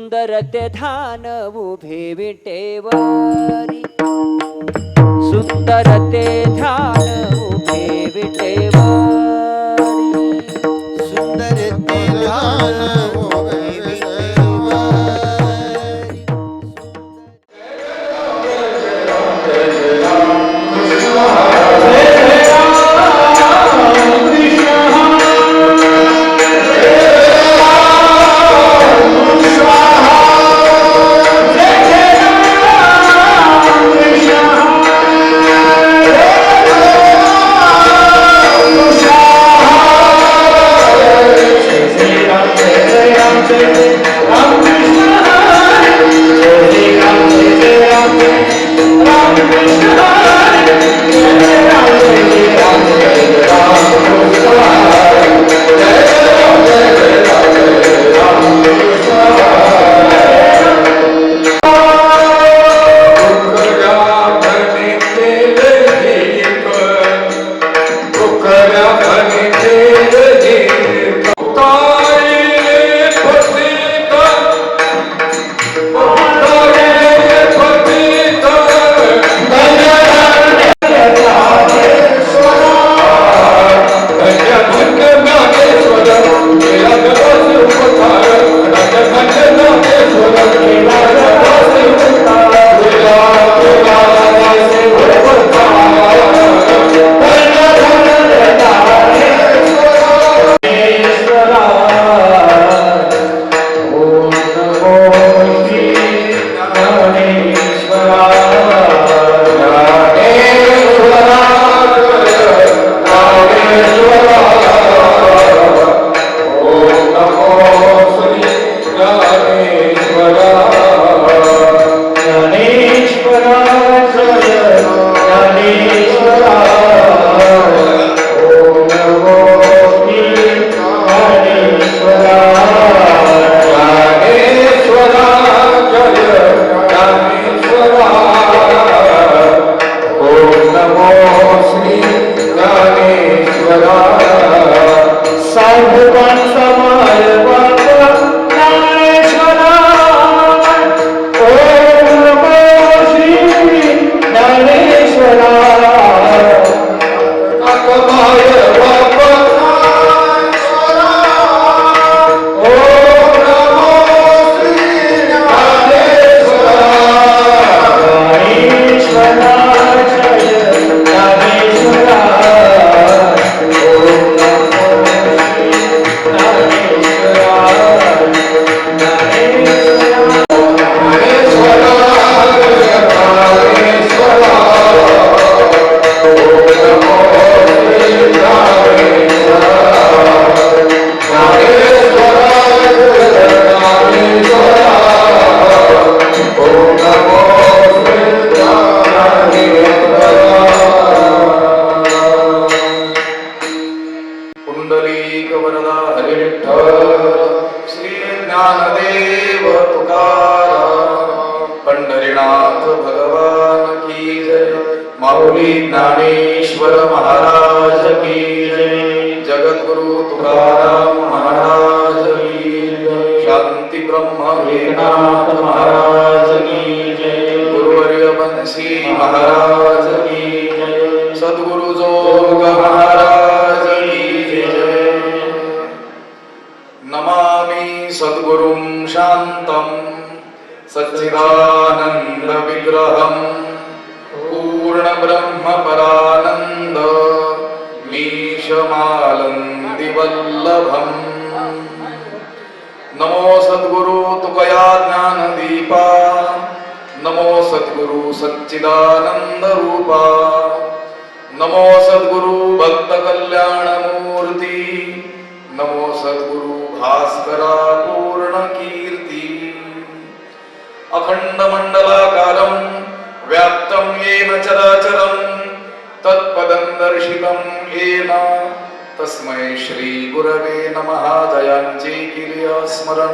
सुंदर ते धान उभे विटेवरी, सुंदर ते ध्यान उभे विटेवरी, सुंदर ते ध्यान उभे विटेवरी. ज्ञानेश्वर महाराज की जय. जगद्गुरु तुकाराम महाराज की जय. शांती ब्रह्म वेदांत महाराज की जय. गुरुवर्य बंसी महाराज की जय. सद्गुरु जोग महाराज की जय. नमामि सद्गुरुं शांतं सच्चिदानंद विग्रहम् पूर्ण ब्रह्म परानंद मीशमालंदि वल्लभम्. नमो सद्गुरु तुकया ज्ञान दीपा, नमो सद्गुरु सच्चिदानंद रूपा, नमो सद्गुरु भक्त कल्याण मूर्ती, नमो सद्गुरु भास्करा पूर्ण कीर्ती. अखंड मंडलाकारं व्याप्तं येन चराचरं तत्पदं दर्शितं येन तस्मै श्री गुरवे नमः. जयांचे केले स्मरण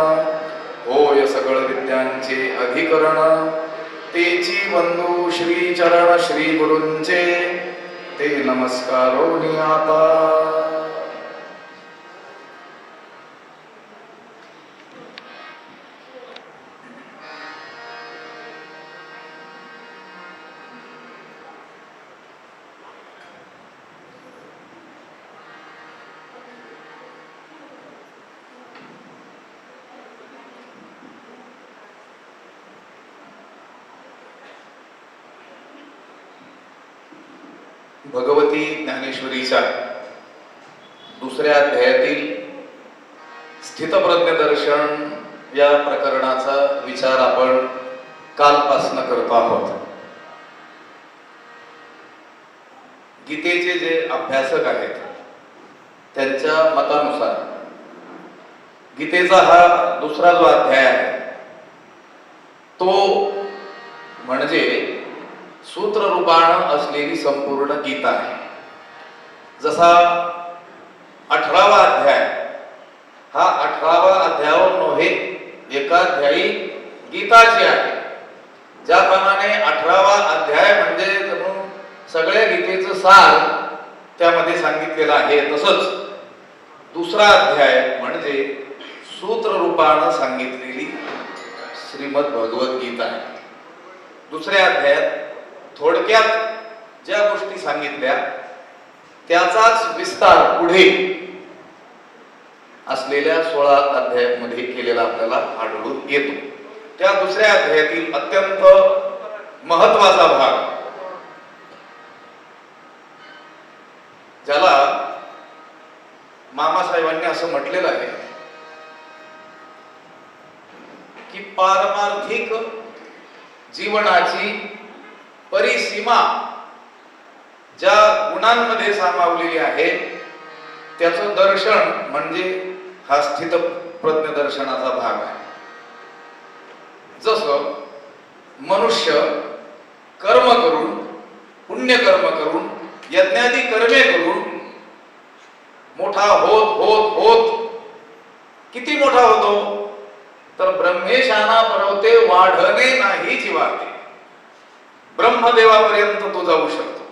होय सकळ विद्यांचे अधिकरण, तेची बंधू श्री चरण श्री गुरूंचे ते नमस्कारोनी आता. भगवती ज्ञानेश्वरीच्या दुसऱ्या अध्यायातील स्थितप्रज्ञ दर्शन या प्रकरणाचा विचार आपण कालपासून करतो आहोत. गीतेचे जे अभ्यासक आहेत त्यांच्या मतानुसार गीतेचा हा दुसरा जो अध्याय आहे तो म्हणजे सूत्ररूपानं असलेली संपूर्ण गीता आहे. जसा 18वा अध्याय हा 18वा अध्यायावर नव्हे एकाध्यायी गीताची आहे. ज्याप्रमाणे 18वा अध्याय म्हणजे सगळ्या गीतेचं सार त्यामध्ये सांगितलेलं आहे, तसंच दुसरा अध्याय म्हणजे सूत्ररूपानं सांगितलेली श्रीमद भगवद्गीता आहे. दुसऱ्या अध्यायात थोडक्यात ज्या गोष्टी सांगितल्या त्याचाच विस्तार पुढे असलेल्या 16 अध्यायामध्ये केलेला आपल्याला आढळून येतो. त्या दुसऱ्या अध्यायातील अत्यंत महत्वाचा भाग ज्याला मामासाहेबांनी असं म्हटलेलं आहे की पारमार्थिक जीवनाची परिसीमा ज्या गुणांमध्ये सामावलेली आहे त्याचं दर्शन म्हणजे हा स्थितप्रज्ञ दर्शनाचा भाग आहे. जसं मनुष्य कर्म करून पुण्यकर्म करून यज्ञादी कर्मे करून मोठा होत होत होत किती मोठा होतो तर ब्रह्मेशाना पर्वते वाढणे नाही जीवाते, ब्रह्मदेवापर्यंत तो जाऊ शकतो.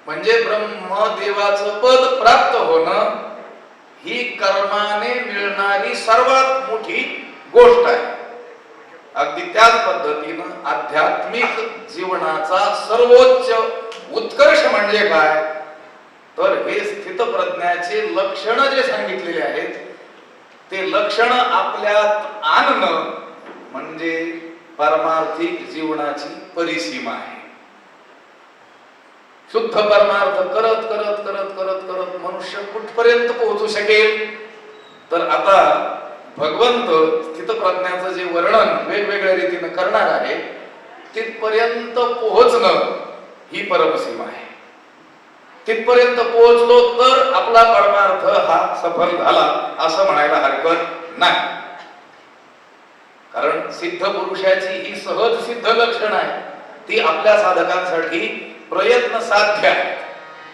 म्हणजे ब्रह्मदेवाचं पद प्राप्त होणं ही कर्माने मिळणारी सर्वात मोठी गोष्ट आहे. अगदी त्याच पद्धतीनं आध्यात्मिक जीवनाचा सर्वोच्च उत्कर्ष म्हणजे काय तर हे स्थितप्रज्ञाचे लक्षण जे सांगितलेले आहेत ते लक्षण आपल्यात आणणं म्हणजे पारमार्थिक जीवनाची परिसीमा आहे. शुद्ध परमार्थ करत करत करत करत करत मनुष्य कुठपर्यंत पोहोचू शकेल तर आता भगवंत स्थितप्रज्ञाचं जे वर्णन वेगवेगळ्या रीतीने करणार आहे तिथपर्यंत पोहोचणं ही परमसीमा आहे. तिथपर्यंत पोहोचलो तर आपला परमार्थ हा सफल झाला असं म्हणायला हरकत नाही. कारण सिद्ध पुरुषाची ही सहज सिद्ध लक्षण आहे ती आपल्या साधकांसाठी प्रयत्न साध्य आहे.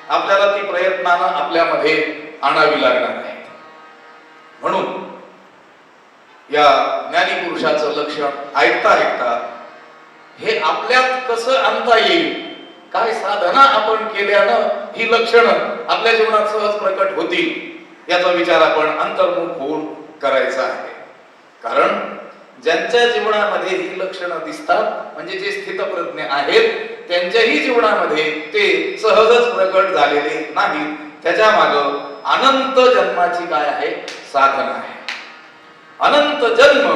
आपल्याला ती प्रयत्नानं आपल्यामध्ये आणावी लागणार आहे. म्हणून या ज्ञानी पुरुषाचं लक्षण ऐकता ऐकता हे आपल्यात कसं आणता येईल, काय साधना आपण केल्यानं ही लक्षणं आपल्या जीवनात सहज प्रकट होतील याचा विचार आपण अंतर्मुख होऊन करायचा आहे. कारण ज्यांच्या जीवनामध्ये ही लक्षणं दिसतात म्हणजे जे स्थितप्रज्ञ आहेत त्यांच्याही जीवनामध्ये ते सहजच प्रकट झालेले नाही. त्याच्या मागं अनंत जन्माची काय आहे साधना आहे. अनंत जन्म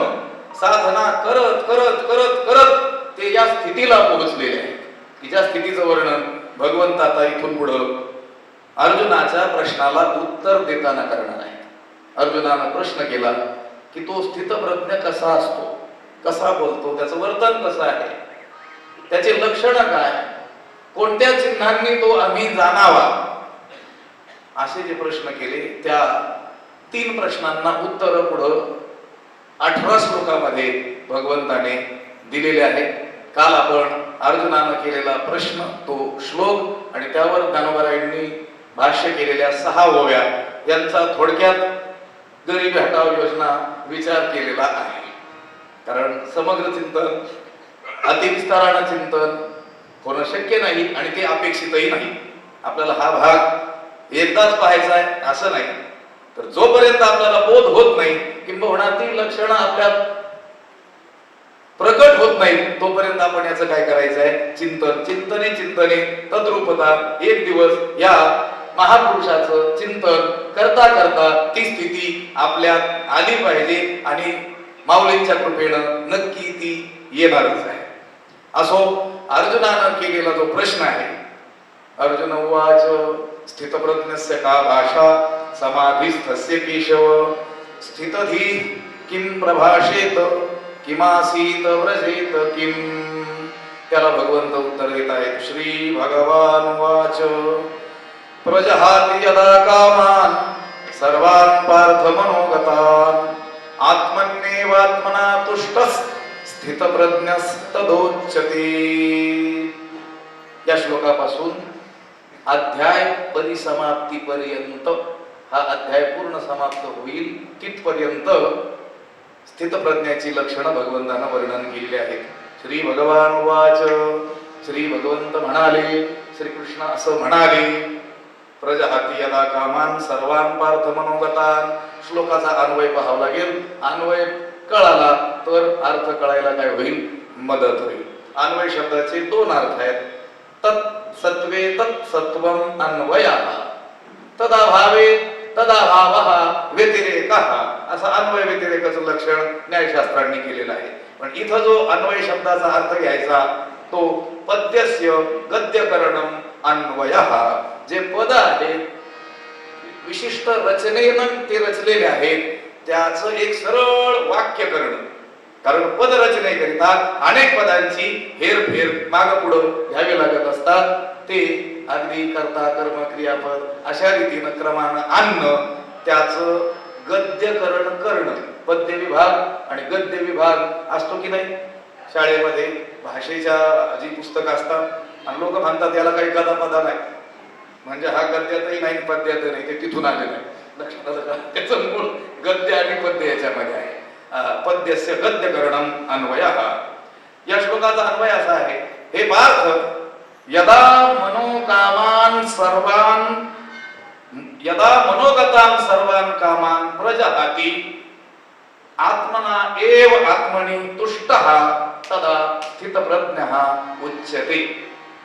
साधना करत करत करत करत ते या स्थितीला पोहोचलेले आहे की ज्या स्थितीचं वर्णन भगवंत आता इथून पुढं अर्जुनाच्या प्रश्नाला उत्तर देताना करणार आहे. अर्जुनानं प्रश्न केला की तो स्थितप्रज्ञ कसा असतो, कसा बोलतो, त्याचं वर्तन कसं आहे, त्याचे लक्षण काय, कोणत्या चिन्हांनी तो आम्ही जाणावा, असे जे प्रश्न केले त्या 3 प्रश्नांना उत्तर पुढं 18 श्लोकामध्ये भगवंताने दिलेले आहे. काल आपण अर्जुनानं केलेला प्रश्न तो श्लोक आणि त्यावर ज्ञानोबारायांनी भाष्य केलेल्या 6 ओव्या यांचा थोडक्यात गरीब हटाव योजना विचार केलेला आहे. कारण समग्र चिंतन अतिविस्तारानं चिंतन होणं शक्य नाही आणि ते अपेक्षितही नाही. आपल्याला हा भाग एकदाच पाहायचा आहे असं नाही. तर जोपर्यंत आपल्याला बोध होत नाही किंबहुना ती लक्षणं आपल्यात प्रकट होत नाही तोपर्यंत आपण याचं काय करायचं आहे चिंतन. चिंतने चिंतने तद्रूपता. एक दिवस या महापुरुषाचं चिंतन करता करता ती स्थिती आपल्यात आली पाहिजे आणि माऊलींच्या कृपेनं नक्की ती येणारच आहे. असो अर्जुनानं केलेला जो प्रश्न आहे अर्जुन उवाच स्थितप्रज्ञस्य का भाषा समाधिस्थस्य केशव स्थितधी किं प्रभाषेत किमासीत व्रजेत किम. त्याला भगवंत उत्तर देत आहेत. श्री भगवान वाच प्रजहाति यदा कामान सर्वान् पार्थ मनोगतान् आत्मन्येवात्मना तुष्टः स्थितप्रज्ञस्तदोच्यते. या श्लोकापासून अध्याय परिसमाप्ती पर्यंत हा अध्याय पूर्ण समाप्त होईल तिथपर्यंत स्थितप्रज्ञाची लक्षणं भगवंतानं वर्णन केलेली आहेत. श्री भगवान वाच श्री भगवंत म्हणाले, श्रीकृष्ण असं म्हणाले, प्रजहाती यदा कामान सर्वान पार्थ मनोगतान. श्लोकाचा अन्वय पाहावा लागेल. अन्वय कळाला तर अर्थ कळायला काय होईल, मदत होईल. अन्वय शब्दाचे दोन अर्थ आहेत. तत् सत्वे तत् सत्वम अन्वयः, तदाभावे तदाभावः व्यतिरेकः, असा अन्वय व्यतिरेकाचं लक्षण न्यायशास्त्रांनी केलेलं आहे. पण इथं जो अन्वय शब्दाचा अर्थ घ्यायचा तो पद्यस्य गद्यकरणम अन्वयः. जे पद आहेत विशिष्ट रचनेनं ते रचलेले आहेत त्याचं एक सरळ वाक्य करणं. कारण पद रचनेकरिता अनेक पदांची हेरफेर माग पुढं घ्यावी लागत असतात. ते अगदी कर्ता कर्म क्रियापद अशा रीतीनं क्रमानं आणणं, त्याचं गद्यकरण करणं. पद्य विभाग आणि गद्य विभाग असतो की नाही शाळेमध्ये. भाषेच्या जी पुस्तकं असतात आणि लोक म्हणतात याला काही गदापदा नाही, म्हणजे हा गद्यातही नाही पद्यातही नाही, ते तिथून आले नाही. लक्षात आलं का? त्याचं मूळ गद्य आणि पद्य याच्यामध्ये आहे. पद्यस्य गद्यकरणम अन्वयः. या श्लोकाचा अन्वय असा आहे. हे पार्थ, यदा मनोकामान सर्वान यदा मनोगतान सर्वान कामान प्रजहाति आत्मना एव आत्मनि तुष्टः तदा स्थितप्रज्ञः उच्यते.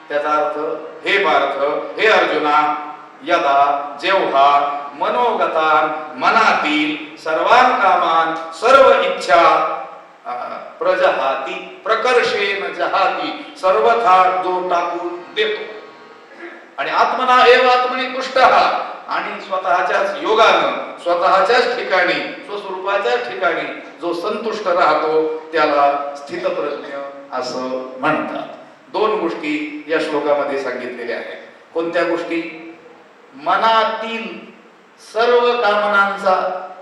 त्याचा अर्थ, हे पार्थ, हे अर्जुना, यदा जेव्हा मनोगतान मनातील सर्वान कामान सर्व इच्छा प्रजहाती प्रकर्षेन जहाती सर्वथा जो टाकून देतो आणि आत्मना एव आत्मनि तुष्टः आणि स्वतःच्याच योगानं स्वतःच्याच ठिकाणी स्वस्वरूपाच्याच ठिकाणी जो संतुष्ट राहतो त्याला स्थितप्रज्ञ असं म्हणतात. दोन गोष्टी या श्लोकामध्ये सांगितलेल्या आहेत. कोणत्या गोष्टी? मनातील सर्व कामनांचा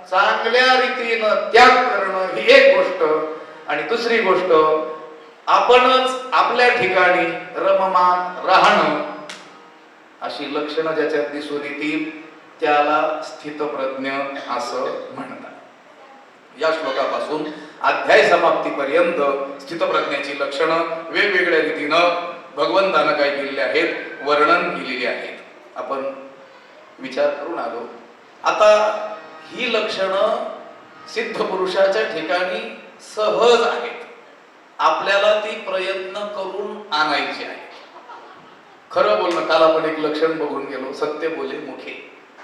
चांगल्या रीतीनं त्याग करणं ही एक गोष्ट, आणि दुसरी गोष्ट आपणच आपल्या ठिकाणी रममान राहणं. अशी लक्षणं ज्याच्यात दिसून येतील त्याला स्थितप्रज्ञ असं म्हणतात. या श्लोकापासून अध्याय समाप्तीपर्यंत स्थितप्रज्ञाची लक्षणं वेगवेगळ्या रीतीनं भगवंतानं काय केलेली आहेत, वर्णन केलेली आहेत. आपण विचार करून आलो. आता ही लक्षणं सिद्ध पुरुषाच्या ठिकाणी सहज आहेत. आपल्याला ती प्रयत्न करून आणायची आहे. खरं बोलणं, काल आपण एक लक्षण बघून गेलो, सत्य बोले मुखे.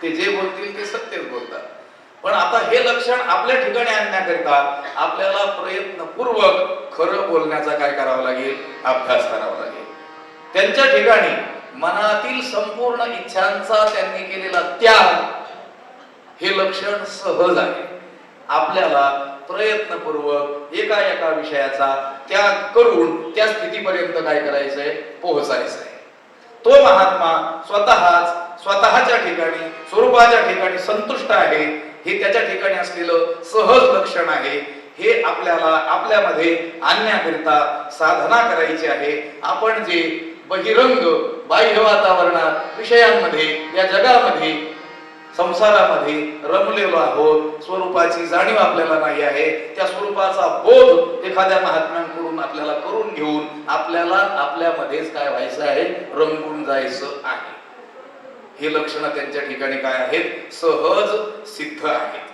ते जे बोलतील ते सत्यच बोलतात. पण आता हे लक्षण आपल्या ठिकाणी आणण्याकरिता आपल्याला प्रयत्नपूर्वक खरं बोलण्याचा काय करावं लागेल, अभ्यास करावा लागेल. त्यांच्या ठिकाणी मनातील संपूर्ण इच्छांचा त्यांनी केलेला त्याग हे लक्षण सहज आहे. आपल्याला प्रयत्नपूर्वक एका एका विषयाचा त्याग करून त्या स्थितीपर्यंत काय करायचंय, पोहोचायचंय. तो महात्मा स्वतःच्या ठिकाणी स्वरूपाच्या ठिकाणी संतुष्ट आहे. हे त्याच्या ठिकाणी असलेलं सहज लक्षण आहे. हे आपल्याला आपल्यामध्ये आणण्याकरिता साधना करायची आहे. आपण जे बहिरंग बाह्य वातावरणात विषयांमध्ये या जगामध्ये संसारामध्ये रमलेलो आहोत, स्वरूपाची जाणीव आपल्याला नाही आहे. त्या स्वरूपाचा बोध एखाद्या महात्म्यांकडून आपल्याला करून घेऊन आपल्याला आपल्यामध्येच काय व्हायचं आहे, रंगून जायचं आहे. हे लक्षणं त्यांच्या ठिकाणी काय आहेत, सहज सिद्ध आहेत.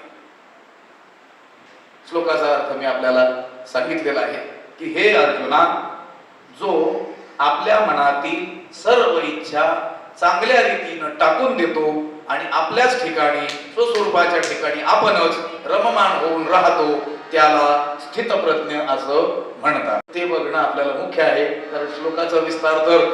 श्लोकाचा अर्थ मी आपल्याला सांगितलेला आहे की हे अर्जुना, जो आपल्या मनातील सर्व इच्छा चांगल्या रीतीनं टाकून देतो आणि आपल्याच ठिकाणी स्वस्वरूपाच्या ठिकाणी आपणच रममान होऊन राहतो त्याला स्थितप्रज्ञ असं म्हणतात. ते बघणं आपल्याला मुख्य आहे. कारण श्लोकाचा विस्तार तर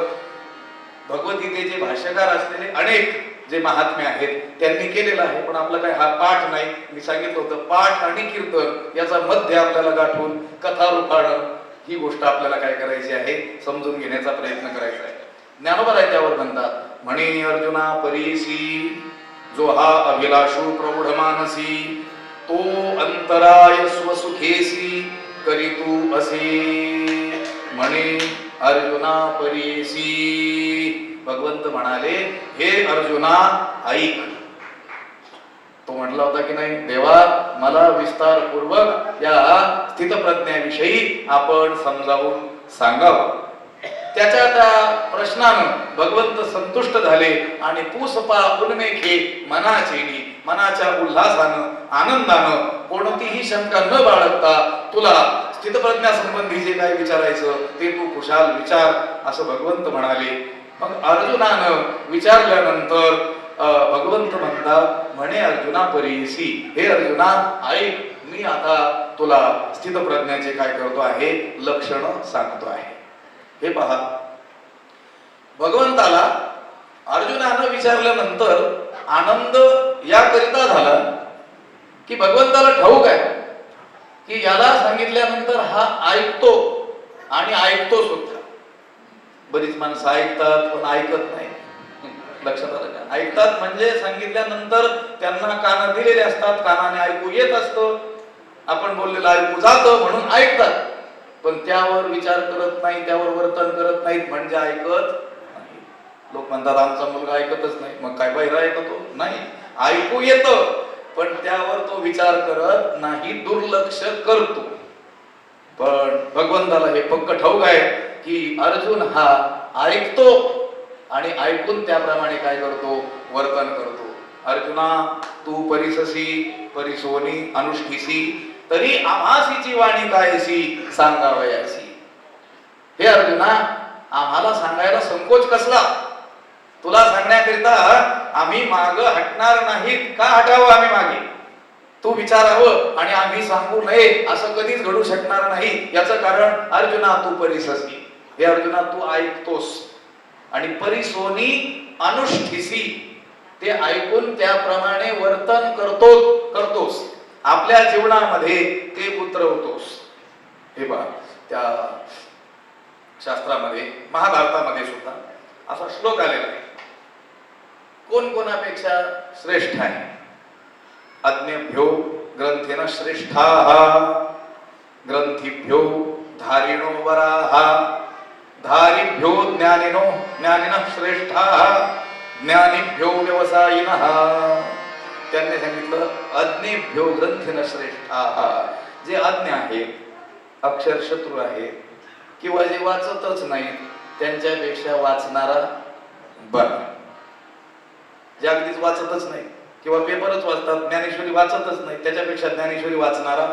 भगवद्गीतेचे भाष्यकार असलेले अनेक जे महात्मे आहेत त्यांनी केलेलं आहे. पण आपला काय हा पाठ नाही. मी सांगितलं होतं पाठ आणि कीर्तन याचा मध्य आपल्याला गाठून कथा रूपानं ही गोष्ट आपल्याला काय करायची आहे, समजून घेण्याचा प्रयत्न करायचा आहे. ज्ञानोबा आहे त्यावर म्हणतात, म्हणे अर्जुना परीसी जो हा अभिलाषू प्रौढ मानसी तो अंतराय स्वसुखेसी करी तू असे. म्हणे अर्जुना परीसी, भगवंत म्हणाले हे अर्जुना ऐक. तो म्हटला होता की नाही, देवा मला विस्तार पूर्वक या स्थितप्रज्ञाविषयी आपण समजावून सांगावं. त्याच्या त्या प्रश्नानं भगवंत संतुष्ट झाले आणि पूसपा उन्मेखे मनाची, मनाच्या उल्हासानं आनंदानं कोणतीही शंका न बाळगता तुला स्थितप्रज्ञा संबंधी जे काय विचारायचं ते तू खुशाल विचार असं भगवंत म्हणाले. मग अर्जुनानं विचारल्यानंतर भगवंत म्हणतात, म्हणे अर्जुना परीसी, हे अर्जुना ऐक, मी आता तुला स्थितप्रज्ञाचे काय करतो आहे लक्षण सांगतो आहे. हे पहा, भगवंताला अर्जुनानं विचारल्यानंतर आनंद याकरिता झाला की भगवंताला ठाऊक आहे की याला सांगितल्यानंतर हा ऐकतो आणि ऐकतो सुद्धा. बरीच माणसं ऐकतात पण ऐकत नाही. लक्षात आलं का? ऐकतात म्हणजे सांगितल्यानंतर त्यांना कान दिलेले असतात, कानाने ऐकू येत असतं, आपण बोललेलं ऐकू जातं म्हणून ऐकतात, पण त्यावर विचार करत नाही, त्यावर वर्तन करत नाहीत म्हणजे ऐकत नाही. लोक म्हणतात आमचा मुलगा ऐकतच नाही, मग काय बहिरा ऐकतो? नाही, ऐकू येतं पण त्यावर तो विचार करत नाही, दुर्लक्ष करतो. पण भगवंताला हे पक्क ठाऊक आहे की अर्जुन हा ऐकतो आणि ऐकून त्याप्रमाणे काय करतो, वर्तन करतो. अर्जुना तू परिससी परिसोनी अनुष्ठिसी तरी आम्हासीची वाणी कायसी सांगावयासी. हे अर्जुना, आम्हाला सांगायला संकोच कसला? तुला सांगण्याकरिता आम्ही माग हटणार नाहीत. का हटावं आम्ही मागे? तू विचारावं आणि आम्ही सांगू नये असं कधीच घडू शकणार नाही. याचं कारण अर्जुना तू परिससी, हे अर्जुना तू ऐकतोस आणि परिसोनी अनुष्ठिसी, ते ऐकून त्याप्रमाणे वर्तन करतोस, आपल्या जीवनामध्ये ते उतरवतोस. हे बघा, त्या शास्त्रामध्ये महाभारतामध्ये सुद्धा असा श्लोक आलेला आहे, कोण कोणापेक्षा श्रेष्ठ आहे? अज्ञेभ्यो ग्रंथेन श्रेष्ठाः ग्रंथिभ्यो धारिणो वराः धारिभ्यो ज्ञानिनः श्रेष्ठाः ज्ञानिभ्यो व्यवसायिनः. त्यांनी सांगितलं अज्ञेभ्यो ग्रंथेन श्रेष्ठाः, जे अज्ञ आहेत, अक्षरशत्रू आहेत किंवा जे वाचतच नाहीत त्यांच्यापेक्षा वाचणारा बरा. जे अगदीच वाचतच नाही किंवा पेपरच वाचतात, ज्ञानेश्वरी वाचतच नाही, त्याच्यापेक्षा ज्ञानेश्वरी वाचणारा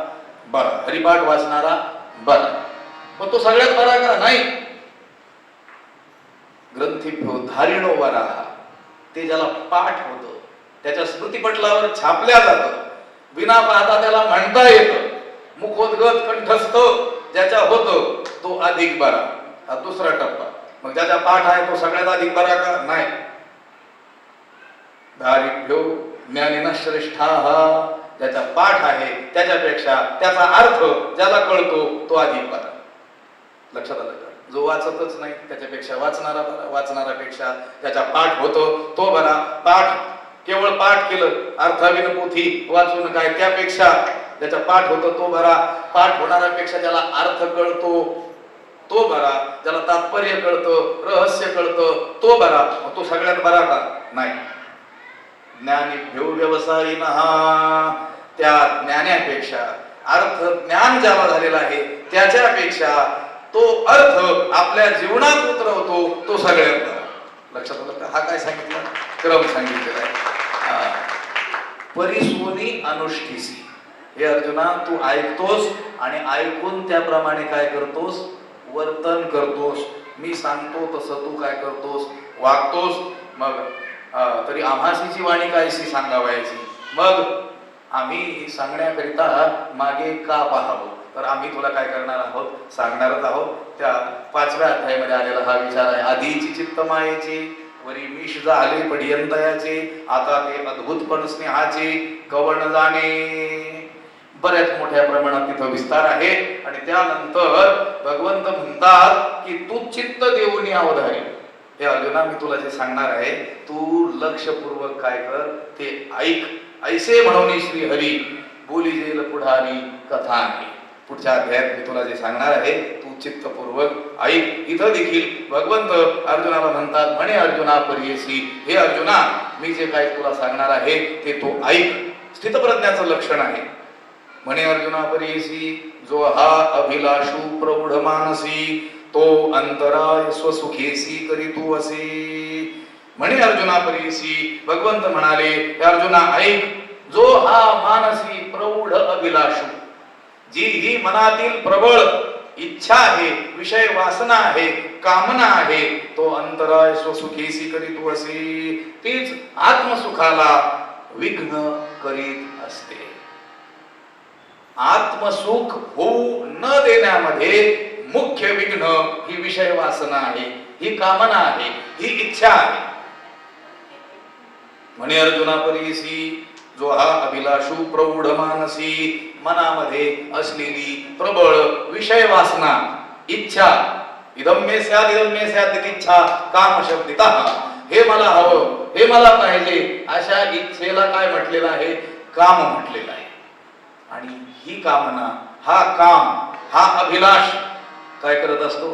बरा, हरिपाठ वाचणारा बरा. पण तो सगळ्यात बरा का? नाही. ग्रंथिभ्यो धारिणो वराः, ते ज्याला पाठ होतं, त्याच्या स्मृतीपटलावर छापल्या जातं, विना पाहता त्याला म्हणता येतं, मुखोद्गत कंठस्थ ज्याच्या होतं तो अधिक बरा. हा दुसरा टप्पा. मग ज्याचा पाठ आहे तो सगळ्यात अधिक बरा का? नाही. धारिभ्यो ज्ञानिनः श्रेष्ठाः, ज्याचा पाठ आहे त्याच्यापेक्षा त्याचा अर्थ ज्याला कळतो तो अधिक बरा. लक्षात आलं का? जो वाचतच नाही त्याच्यापेक्षा वाचणारा बरा, वाचणाऱ्यापेक्षा त्याचा पाठ होतो तो बरा. पाठ केवळ पाठ केलं, अर्थाविन पोथी वाचून काय, त्यापेक्षा ज्याचा पाठ होतो तो बरा. पाठ होणाऱ्यापेक्षा ज्याला अर्थ कळतो तो बरा, ज्याला तात्पर्य कळतं, रहस्य कळतं तो बरा. तो सगळ्यात बरा का? नाही. ज्ञानिभ्यो व्यवसायिनः, त्या ज्ञानापेक्षा, अर्थ ज्ञान ज्याला झालेला आहे त्याच्यापेक्षा तो अर्थ आपल्या जीवनात उतरवतो तो सगळ्यात बरा. लक्षात आलं का? हा काय सांगितलं? क्रम सांगितलेला आहे. परिसोनी अनुष्ठिसी, हे अर्जुना तू ऐकतोस आणि ऐकून त्याप्रमाणे काय करतोस, वर्तन करतोस. मी सांगतो तसं तू काय करतोस, वागतोस. मग तरी आम्हासीची वाणी कायसी सांगावायची. मग आम्ही सांगण्याकरिता मागे का पाहावं? तर आम्ही तुला काय करणार आहोत सांगणारच आहोत. त्या 5व्या अध्यायामध्ये आलेला हा विचार आहे. आधीची चित्त मायेची वरी मिश झाले पर्यंतयाचे, आता ते अद्भुतपण स्नेहाचे कवण जाणे. बऱ्याच मोठ्या प्रमाणात तिथं विस्तार आहे. आणि त्यानंतर भगवंत म्हणतात की तू चित्त देऊन अवधारी. हे अर्जुना मी तुला जे सांगणार आहे तू लक्षपूर्वक काय कर ते ऐक. ऐसे म्हणून श्री हरी बोली जेल पुढारी कथा आहे. पुढच्या अध्यायात मी तुला जे सांगणार आहे तू चित्तपूर्वक ऐक. इथं देखील भगवंत अर्जुनाला म्हणतात म्हणे अर्जुना परियसी, हे अर्जुना मी जे काय तुला सांगणार आहे ते तू ऐक. स्थितप्रज्ञाचं लक्षण आहे. म्हणे अर्जुना परियसी जो हा अभिलाषू प्रौढ मानसी तो अंतराय स्वसुखेसी करी तू असे. म्हणे अर्जुना परियसी भगवंत म्हणाले अर्जुना ऐक, जो हा मानसी प्रौढ अभिलाषू, जी ही मनातील प्रबळ इच्छा आहे, विषय वासना आहे, कामना आहे, तो अंतराय स्वसुखेसी करी तू असे, तीच आत्मसुखाला विघ्न करीत असते. आत्मसुख होऊ न देण्यामध्ये मुख्य विघ्न ही विषय वासना आहे, ही कामना आहे, ही इच्छा आहे. म्हणे अर्जुना परियसी जो हा अभिलाषू प्रौढ मानसी, मनामध्ये असलेली प्रबळ विषय वासना इच्छा, इदं मे स्यात् इदं मे स्यात् इच्छा काम शब्दितः, हे मला हवं, हे मला पाहिजे, अशा इच्छेला काय म्हटलेलं आहे? काम म्हटलेलं आहे. आणि ही कामना, हा काम, हा अभिलाष काय करत असतो?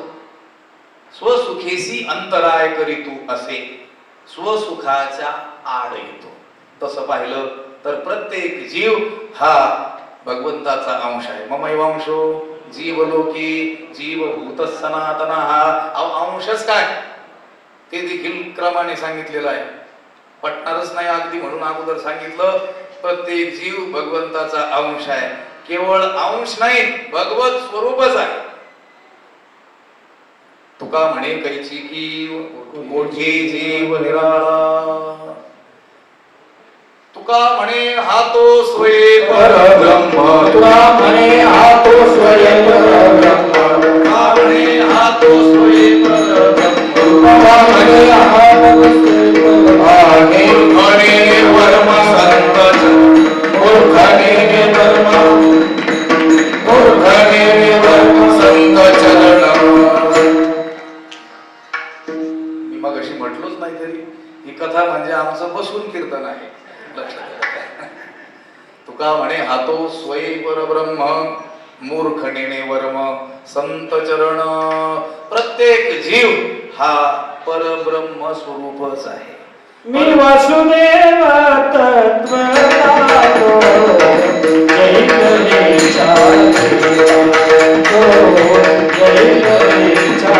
स्वसुखेसी अंतराय करी तू असे, स्वसुखाच्या आड येतो. तसं पाहिलं तर प्रत्येक जीव हा भगवंताचा अंश आहे. ममैवांशो जीवलोकी जीवभूत सनातन. हा अंशच काय ते देखील क्रमाने सांगितलेलं आहे. पटणारच नाही अगदी म्हणून अगोदर सांगितलं प्रत्येक जीव भगवंताचा अंश आहे. केवळ अंश नाही, भगवत स्वरूपच आहे. तुका म्हणे कैची की मोठे जीव निराळा. तुका म्हणे हा तो स्वयं परब्रह्म. तुका म्हणे हा तो स्वयं परब्रह्म. तुका म्हणे हा तो स्वयं परब्रह्म. तुका म्हणे हा तो स्वयं परब्रह्म. मूर्खने वर्म संत, मूर्खने वर्म, मूर्खने वर्म संत चरण. मी मग अशी म्हटलोच नाही तरी ही कथा म्हणजे आमचं बसून कीर्तन आहे. तुका म्हणे हा तो स्वयं परब्रह्म, मूर्खने वर्म संत चरण. प्रत्येक जीव हा परब्रह्म स्वरूपच आहे. मी वासुदेव तत्वज्ञानो जय गणेशा जय गणेशा.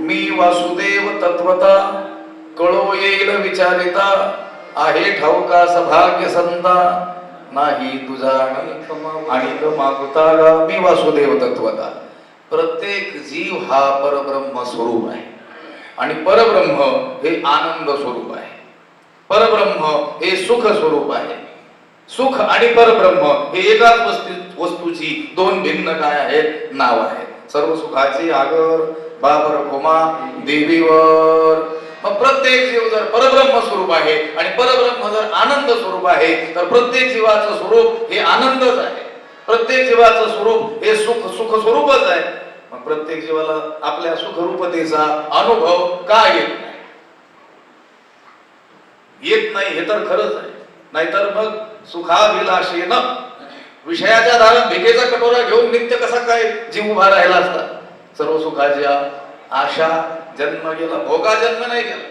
मी वासुदेव आहे ठाऊका सभाग्य संता नाही तुझा आणि मागुता. मी वासुदेव तत्वता. प्रत्येक जीव हा परब्रह्म स्वरूप आहे आणि परब्रह्म हे आनंद स्वरूप आहे. परब्रह्म हे सुख स्वरूप आहे. सुख आणि परब्रह्म हे एकाच वस्तूची दोन भिन्न काय आहेत? नाव आहेत. सर्व सुखाचे आगर बाबर खोमा देवीवर. मग प्रत्येक जीव जर परब्रह्म स्वरूप आहे आणि परब्रह्म जर आनंद स्वरूप आहे तर प्रत्येक जीवाचं स्वरूप हे आनंदच आहे. प्रत्येक जीवाचं स्वरूप हे सुख स्वरूपच आहे. मग प्रत्येक जीवाला आपल्या सुखरूपतेचा अनुभव का येत नाही? येत नाही हे तर खरंच आहे. नाहीतर मग सुखाभिलाषेनं विषयाच्या दारात भिकेचा कटोरा घेऊन नित्य कसा काय जीव उभा राहिला असता? सर्व सुखाच्या आशा जन्म गेला, भोगा जन्म नाही गेला.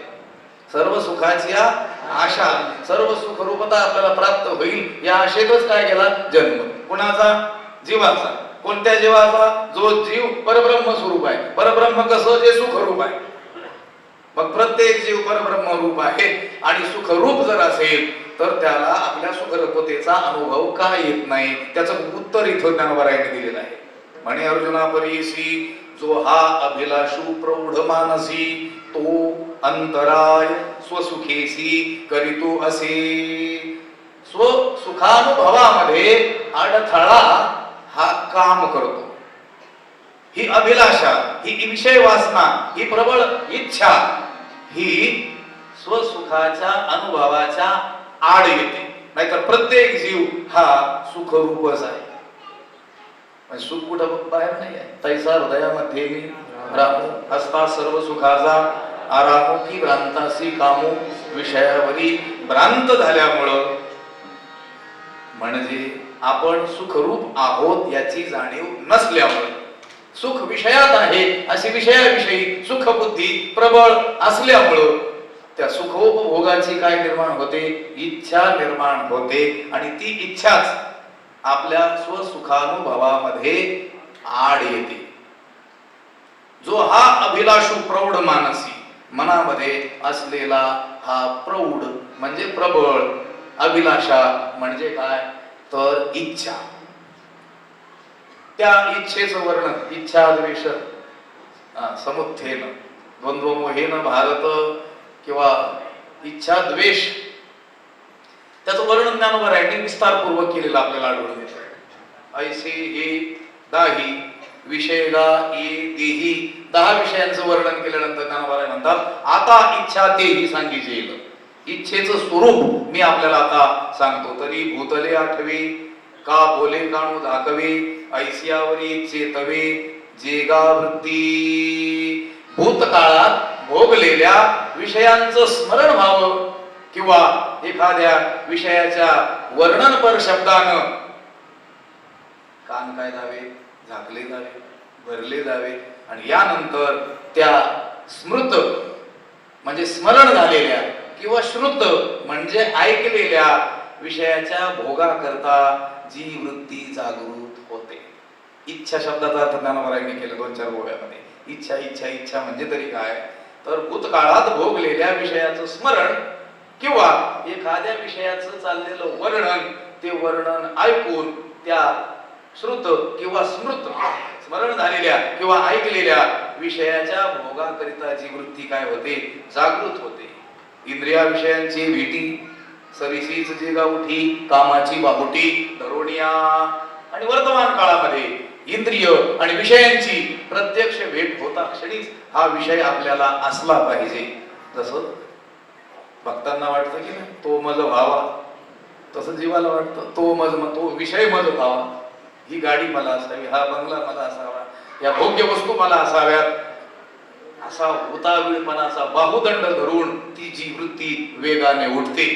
सर्व सुखाची आशा, सर्व सुखरूपता आपल्याला प्राप्त होईल या आशेतच काय केला जन्म. कुणाचा? जीवाचा. कोणत्या जीवाचा? जो जीव परब्रह्म स्वरूप आहे. परब्रह्म कसं? जे सुखरूप आहे. मग प्रत्येक जीव परब्रह्म रूप आहे आणि सुखरूप जर असेल तर त्याला आपल्या सुखरूपतेचा अनुभव का येत नाही? त्याचं उत्तर इथं ज्ञानोबारायांनी दिलेलं आहे. म्हणे अर्जुना परीसी जो हा अभिलाषू प्रौढ मानसी तो अंतराय स्वसुखेसी करीतो असे. स्वसुखानुभवामध्ये अडथळा हा काम करतो. ही अभिलाषा, ही विषय वासना, ही प्रबळ इच्छा ही स्वसुखाच्या अनुभवाच्या आड येते. नाहीतर प्रत्येक जीव हा सुखरूपच आहे. सुख कुठं बाहेर नाही आहे. तैसा हृदयामध्ये मी रामू असता सर्व सुखाचा आरामो की भ्रांतासी कामो. विषयावरी भ्रांत झाल्यामुळं म्हणजे आपण सुखरूप आहोत याची जाणीव नसल्यामुळे, सुख विषयात आहे अशी विषयाविषयी सुखबुद्धी प्रबळ असल्यामुळं त्या सुखोपभोगाची काय निर्माण होते? इच्छा निर्माण होते. आणि ती इच्छाच आपल्या स्वसुखानुभवामध्ये आड येते. जो हा अभिलाषू प्रौढ मानसी, मनामध्ये असलेला हा प्रौढ म्हणजे प्रबळ, अभिलाषा म्हणजे काय तर इच्छा. त्या इच्छेचं वर्णन इच्छा द्वेष समुत्थेन द्वंद्वमोहेन भारत किंवा इच्छा द्वेष, त्याचं वर्णन ज्ञानोबारायांनी विस्तारपूर्वक केलेलं आपल्याला आढळून येतं. ऐसे हे दाही विषयगा ये देही, 10 विषयांचं वर्णन केल्यानंतर ज्ञानोबाराय म्हणतात आता इच्छा तेही सांगितले येईल. इच्छेचं स्वरूप मी आपल्याला आता सांगतो. तरी भूतले आठवे का बोले काणू दाखवे ऐसियावरी चेतवे जेगा वृत्ती. भूतकाळात भोगलेल्या विषयांचं स्मरण व्हावं किंवा एखाद्या विषयाच्या वर्णनपर शब्दानं कान काय जावे, झाकले जावे, भरले जावे आणि यानंतर त्या स्मृत म्हणजे स्मरण झालेल्या किंवा श्रुत म्हणजे ऐकलेल्या विषयाच्या भोगाकरता जी वृत्ती जागृत होते. इच्छा शब्दाचा अर्थ ज्ञानोबारायांनी केला 2-4 ओव्यामध्ये. इच्छा इच्छा इच्छा म्हणजे तरी काय तर भूतकाळात भोगलेल्या विषयाचं स्मरण किंवा एखाद्या विषयाचं चाललेलं वर्णन, ते वर्णन ऐकून त्या श्रुत किंवा स्मृत स्मरण झालेल्या किंवा ऐकलेल्या विषयाच्या भोगाकरिता जी वृत्ती काय होते जागृत होते. इंद्रिया विषयांची भीती सरीसीच जे गावठी कामाची बाहुटी धरोणिया. आणि वर्तमान काळामध्ये इंद्रिय आणि विषयांची प्रत्यक्ष भेट होता क्षणीच हा विषय आपल्याला असला पाहिजे. जसं भक्तांना वाटतं की नाही तो मज व्हावा, तसं जीवाला वाटतं तो विषय मज व्हावा. ही गाडी मला असावी, हा बंगला मला असावा, या भोग्य वस्तू मला असाव्यात, असा उतावीळपणाचा बाहुदंड धरून ती जी वृत्ती वेगाने उठते.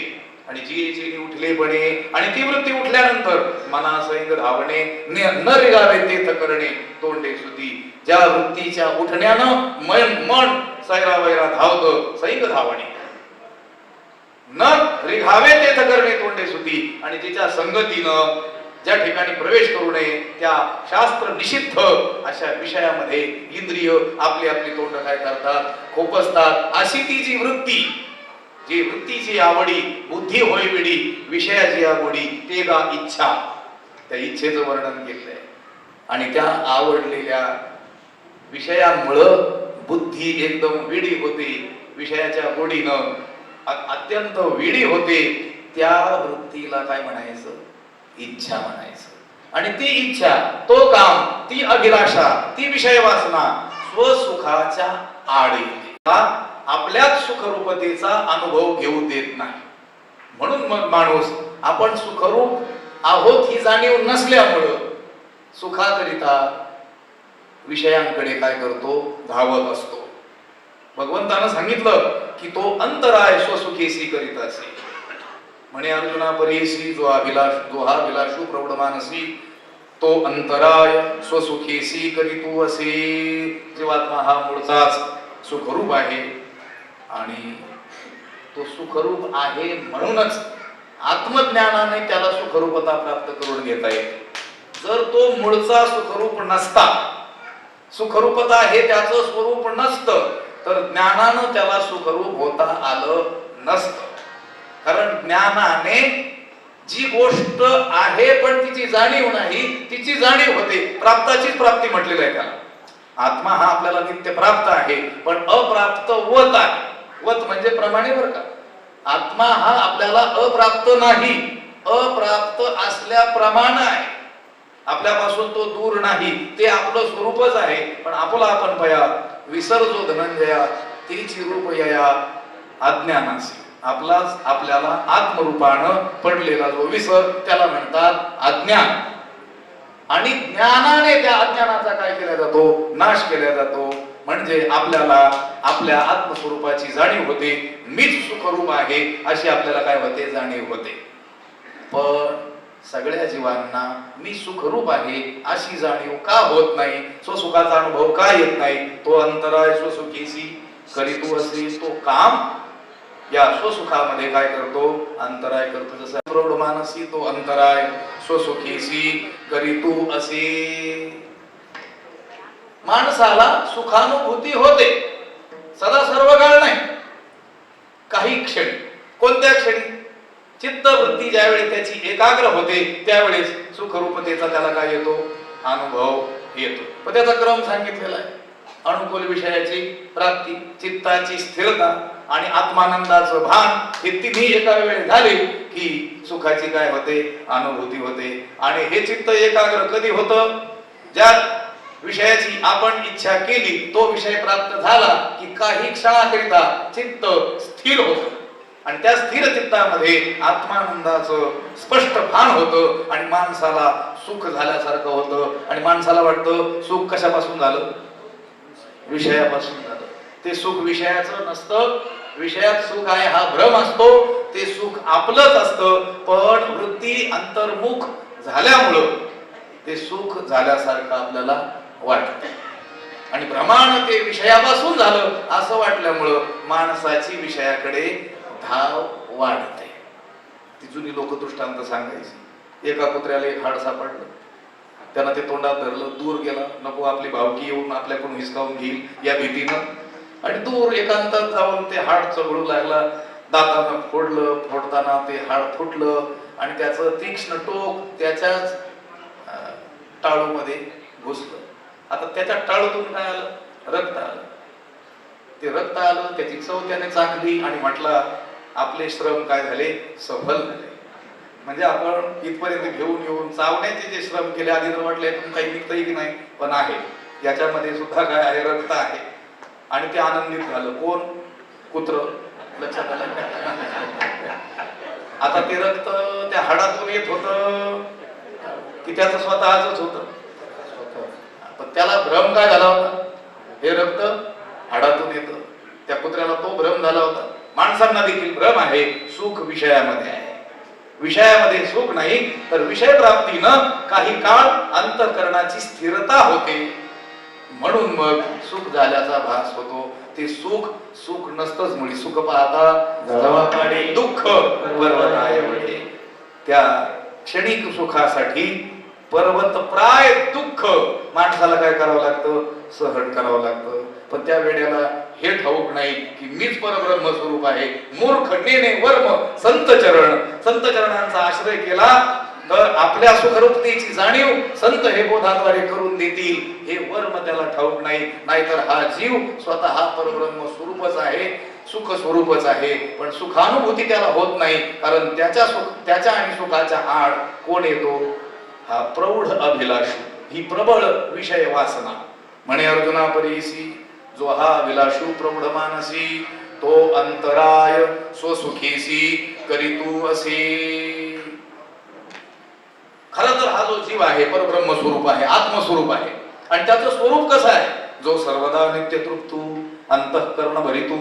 आणि जी उठलेपणे आणि ती वृत्ती उठल्यानंतर मनासैंग धावणे न रिगावे तेथ करणे तोंडे सुती. ज्या वृत्तीच्या उठण्यानं मन सैरावैरा धावतं सैंग धावणे न रिघावे तेथ करणे तोंडे सुती. आणि तिच्या संगतीनं ज्या ठिकाणी प्रवेश करू नये त्या शास्त्र निषिद्ध अशा विषयामध्ये इंद्रिय आपली आपली तोंड काय करतात खोपसतात. अशी ती जी वृत्ती, जी वृत्तीची आवडी बुद्धी होय वेडी विषयाची आवडी ते गा इच्छा, त्या इच्छेचं वर्णन केलंय. आणि त्या आवडलेल्या विषयांमुळं बुद्धी एकदम वेडी होते, विषयाच्या गोडीनं अत्यंत वेडी होते. त्या वृत्तीला काय म्हणायचं इच्छा म्हणायचं. आणि ती इच्छा तो काम ती अभिलाषा ती विषय वासना स्वसुखाच्या आडी आपल्याच सुखरूपतेचा अनुभव घेऊ देत नाही. म्हणून मग माणूस आपण सुखरूप आहोत ही जाणीव नसल्यामुळं सुखाकरिता विषयांकडे काय करतो, धावत असतो. भगवंतानं सांगितलं की तो अंतराय स्वसुखेसी करीत असे. म्हणे अर्जुना परेसी जो हा विलासू प्रौढ मानसी तो अंतराय स्वसुखेसी करीतू असे. जीवात्मा हा मूळचाच सुखरूप आहे आणि तो सुखरूप आहे म्हणूनच आत्मज्ञानाने त्याला सुखरूपता प्राप्त करून घेता येते. जर तो मूळचा सुखरूप नसता, सुखरूपता हे त्याचं स्वरूप नसतं, तर ज्ञानानं त्याला सुखरूप होता आलं नसतं. कारण ज्ञानाने जी गोष्ट आहे पण तिची जाणीव नाही, तिची जाणीव होते. प्राप्ताचीच प्राप्ती म्हटलेलं आहे त्याला. आत्मा हा आपल्याला नित्य प्राप्त आहे पण अप्राप्त वत आहे. वत म्हणजे प्रमाणे बरं का. आत्मा हा आपल्याला अप्राप्त नाही, अप्राप्त असल्याप्रमाणे आहे. आपल्यापासून तो दूर नाही, ते आपलं स्वरूपच आहे. पण आपला आपण पया विसर्जो धनंजया तीची रूप यया अज्ञानासी. आपल्याला आत्मरूपानं पडलेला जो विसर त्याला म्हणतात अज्ञान. आणि ज्ञानाने त्या अज्ञानाचा काय केला जातो, नाश केला जातो. म्हणजे आपल्याला आपल्या आत्मस्वरूपाची जाणीव होते. मीच सुखरूप आहे अशी आपल्याला काय होते, जाणीव होते. पण सगळ्या जीवांना मी सुखरूप आहे अशी जाणीव का होत नाही, स्वसुखाचा अनुभव का येत नाही? तो अंतराय स्वसुखेसी करीतू असे. तो काम या स्वसुखामध्ये काय करतो, अंतराय करतो. जसं प्रौढ मानसी तो अंतराय स्वसुखेसी करीतू असे. माणसाला सुखानुभूती होते सदा सर्व काळ नाही, काही क्षणी. कोणत्या क्षणी? चित्तवृत्ती ज्यावेळी त्याची एकाग्र होते त्यावेळेस सुखरूपतेचा त्याला काय येतो, अनुभव येतो. पण त्याचा क्रम सांगितलेला आहे. अनुकूल विषयाची प्राप्ती, चित्ताची स्थिरता आणि आत्मानंदाचं भान हे तिन्ही एका वेळी झाले की सुखाची काय होते, अनुभूती होते. आणि हे चित्त एकाग्र कधी होतं? ज्या विषयाची आपण इच्छा केली तो विषय प्राप्त झाला की काही क्षणाकरिता चित्त स्थिर होतं आणि त्या स्थिर चित्तामध्ये आत्मानंदाचं स्पष्ट भान होतं आणि माणसाला सुख झाल्यासारखं होतं. आणि माणसाला वाटतं सुख कशापासून झालं, विषयापासून झालं. ते सुख विषयाचं नसतं, विषयात सुख आहे हा भ्रम असतो. ते सुख आपलंच असतं पण वृत्ती अंतर्मुख झाल्यामुळं ते सुख झाल्यासारखं आपल्याला वाटतं. आणि भ्रमानं ते विषयापासून झालं असं वाटल्यामुळं माणसाची विषयाकडे धाव वाढते. ती जुनी लोक दृष्टांत सांगायची. एका कुत्र्याला एक हाड सापडलं, त्यानं ते तोंडात धरलं, दूर गेला. नको आपली भावकी येऊन आपल्याकडून हिसकावून घेईल या भीतीनं. आणि दूर एकांतात जाऊन ते हाड चघळू लागला. दातानं फोडलं, फोडताना ते हाड फुटलं आणि त्याचं तीक्ष्ण टोक त्याच्याच टाळूमध्ये घुसलं. आता त्याच्या टाळूतून काय आलं, रक्त आलं. ते रक्त आलं, त्याची चव त्याने चाखली आणि म्हटलं आपले श्रम काय झाले, सफल झाले. म्हणजे आपण इथपर्यंत घेऊन येऊन चावण्याचे जे श्रम केले आधी तर वाटले काही निघतही की नाही, पण आहे याच्यामध्ये सुद्धा काय आहे, रक्त आहे. आणि ते आनंदित झालं. कोण? कुत्र. लक्षात आलं? आता ते रक्त त्या हाडातून येत होतं की त्याचं स्वतःच होतं? पण त्याला भ्रम काय झाला होता, हे रक्त हाडातून येतं. त्या कुत्र्याला तो भ्रम झाला होता. माणसांना देखील भ्रम आहे, सुख विषयामध्ये आहे. विषयामध्ये सुख नाही तर विषय प्राप्तीनं काही काळ अंतःकरणाची स्थिरता होते. म्हणून मग सुख झाल्याचा भास होतो. ते सुख सुख नसतंच मुळी. सुख पाहता जवापाडे दुःख पर्वताय वडे. त्या क्षणिक सुखासाठी पर्वत प्राय दुःख माणसाला काय करावं लागतं, सहन करावं लागतं. पण त्या वेळेला हे ठाऊक नाही की मीच परब्रह्म स्वरूप आहे. मूर्ख नेने वर्म संत चरण. संत चरणांचा आश्रय केला तर आपल्या सुखरूपतेची जाणीव संत हे बोधाद्वारे करून देतील. हे वर्म त्याला ठाऊक नाही. नाहीतर हा जीव स्वतः परब्रह्म स्वरूपच आहे, सुख स्वरूपच आहे. पण सुखानुभूती त्याला होत नाही कारण त्याच्या आणि सुखाच्या आड कोण येतो, हा प्रौढ अभिलाषी, ही प्रबळ विषय वासना. म्हणे अर्जुना परीसी जो हा विलासू प्रौढ मानसी तो अंतराय स्वसुखेसी करीतू असे. खरं तर हा जो जीव आहे परब्रह्म स्वरूप आहे, आत्मस्वरूप आहे. आणि त्याचं स्वरूप कसं आहे? जो सर्वदा नित्य तृप्तू अंतःकरण भरितू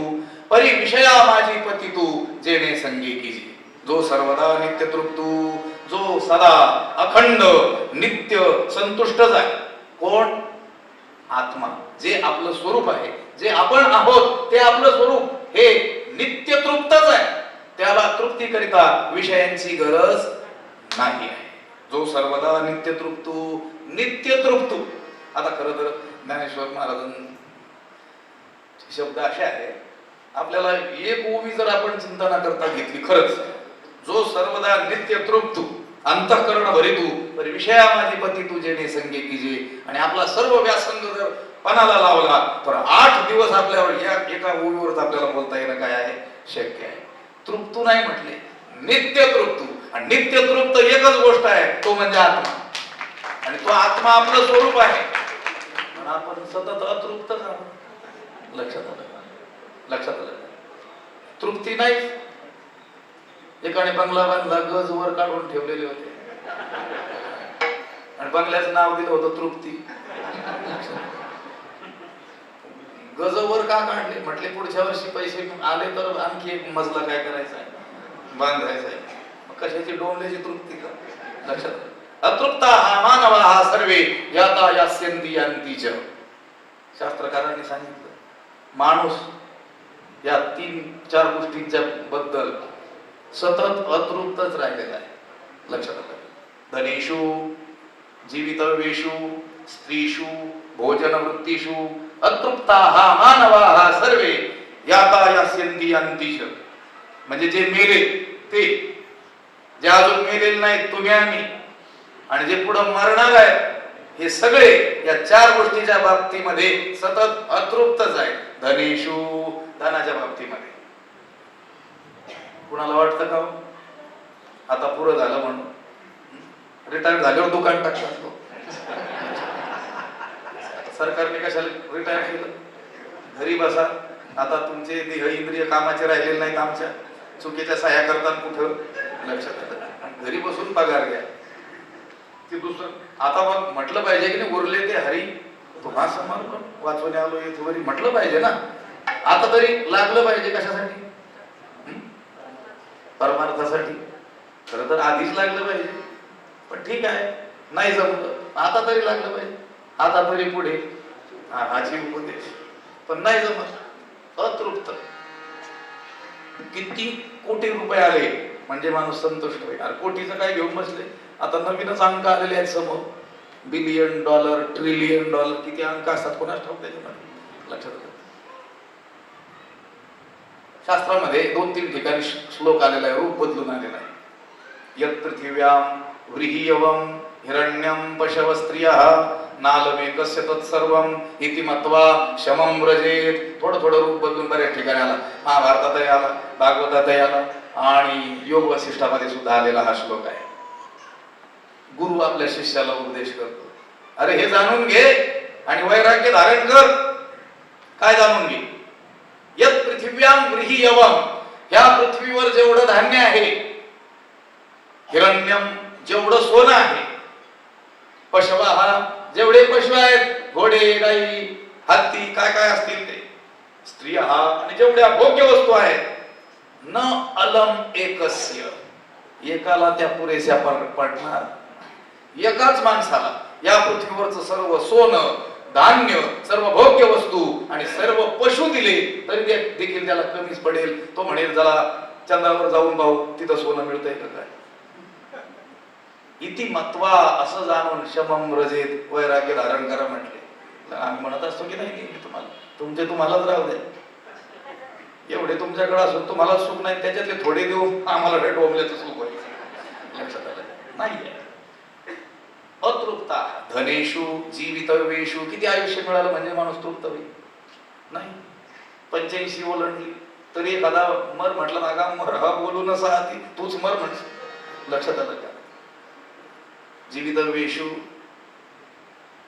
परी विषया माझी पती तू जेणे संगी कीजी. जो सर्वदा नित्य तृप्तू, जो सदा अखंड नित्य संतुष्टच आहे. कोण? आत्मा. जे आपलं स्वरूप आहे, जे आपण आहोत ते आपलं स्वरूप हे नित्य तृप्तच आहे. त्याला तृप्तीकरिता विषयांची गरज नाही आहे. जो सर्वदा नित्य तृप्तू, नित्य तृप्तू. आता खरं तर ज्ञानेश्वर महाराजांचे शब्द असे आहे, आपल्याला एक ओवी जर आपण चिंता न करता घेतली, खरंच जो सर्वदा नित्य तृप्तू अंतःकरण भरितू पर विषया माझी पती तू जेणे संगे कीजे, आणि आपला सर्व व्यासंग जर पणाला लावला तर 8 दिवस आपल्यावर या एका ओवीवरच आपल्याला बोलता येणं काय आहे? शक्य आहे. तृप्तू नाही म्हटले, नित्य तृप्तू. आणि नित्य तृप्त एकच गोष्ट आहे, तो म्हणजे आत्मा. आणि तो आत्मा आपलं स्वरूप आहे. पण आपण सतत अतृप्तच आहोत. लक्षात आलं? लक्षात आलं? तृप्ती नाही. एकाने बंगला बांधला, गज वर काढून ठेवलेले होते आणि बंगल्याचं नाव दिलं होतं तृप्ती. गज वर का काढले? म्हटले पुढच्या वर्षी पैसे आले तर आणखी एक मजला काय करायचा आहे, बांधायचा आहे. कशाची डोंबल्याची तृप्ती का? लक्षात आलं? अतृप्ता हा मानवा हा सर्वे याता यास्यन्ति यांतीच. शास्त्रकारांनी सांगितलं माणूस या 3-4 गोष्टींच्या बद्दल सतत अतृप्तच राहिलेला आहे. लक्षात आलं? धनेषु जीवितव्येषु स्त्रीषु भोजन वृत्तीषु अतृप्ता हा मानवा हा सर्वे याता यास्यन्ति यांतीच. म्हणजे जे मेले ते, जे अजून मेलेले नाहीत तुम्ही आम्ही, आणि जे पुढे मरणार आहे, हे सगळे या 4 गोष्टीच्या बाबतीमध्ये सतत अतृप्तच आहे. धनेषु धनाच्या बाबतीमध्ये. कुणाला वाटतं का आता पुरं झालं म्हणून रिटायर झाल्यावर दुकान टाकतात? सरकारने कशाला रिटायर केलं? घरी बसा, आता तुमचे देह इंद्रिय कामाचे राहिलेले नाहीत, आमच्या चुकीच्या सह्या करतात कुठं? लक्षात आलं? घरी बसून पगार घ्या. ते दुसरं आता मग म्हटलं पाहिजे की नाही, उरले ते हरी तुम्हा समर्पण वाचवणे आलो येथवरी म्हटलं पाहिजे ना. आता तरी लागलं पाहिजे. कशासाठी? परमार्थासाठी. खरं तर आधीच लागलं पाहिजे, पण ठीक आहे, नाही जमलं आता तरी लागलं पाहिजे. आता तरी पुढे हाची उपदेश, पण नाही जमत. अतृप्त. किती कोटी रुपये आले म्हणजे माणूस संतुष्ट होईल. अरे कोटीचं काय घेऊन बसले? आता नवीनच अंक आलेले आहेत समोर. बिलियन डॉलर, ट्रिलियन डॉलर, किती अंक असतात कोणाच ठाऊक त्याच्यामध्ये. लक्षात आलं? शास्त्रामध्ये 2-3 ठिकाणी श्लोक आलेला आहे, रूप बदलून आलेला आहे. यत् पृथिव्याम व्रीहियवम हिरण्यम पशव स्त्रियः नालमेकस्य तत्सर्वम इति मत्वा शमं व्रजेत. थोडं रूप बदलून बऱ्याच ठिकाणी आला. महाभारतातही आला, भागवतातही आला, आणि योग वसिष्ठामध्ये सुद्धा आलेला हा श्लोक आहे. गुरु आपल्या शिष्याला उपदेश करतो, अरे हे जाणून घे आणि वैराग्य धारण कर. काय जाणून घे? यत् पृथिव्याम गृहीयवम, ह्या पृथ्वीवर जेवढं धान्य आहे, हिरण्यम जेवढं सोनं आहे, पशवाहा जेवढे पशु आहेत, घोडे गाई हत्ती काय काय असतील ते, स्त्रिया आणि जेवढ्या भोग्य वस्तू आहेत, न अलम एकस्य, एकाला त्या पुरेशा पडणार. एकाच माणसाला या पृथ्वीवरचं सर्व सोनं धान्य, सर्व भोग्य वस्तू आणि सर्व पशु दिले तरी देखील त्याला कमीच पडेल. तो म्हणेल जरा चंद्रावर जाऊन पाहू तिथं सोनं मिळतंय का काय. इति मत्वा, असं जाणून शमम व्रजेत, वैराग्य धारण करा म्हटले. आम्ही म्हणत असतो की नाही, तुम्हाला तुमचे तुम्हालाच राहू द्या, एवढे तुमच्याकडे असून तुम्हाला सुख नाही, त्याच्यातले थोडे देऊ आम्हाला भेट ओमल्याचं सुख होईल. लक्षात आलं? नाही. अतृप्ता धनेषु जीवितव्येषु. किती आयुष्य मिळालं म्हणजे माणूस तृप्त होईल? नाही. 85 ओलांडली तरी एखादा मर म्हटलं ना, का मर हा बोलू नसा ती तूच मर म्हणशील. लक्षात आलं का? जीवितव्येषु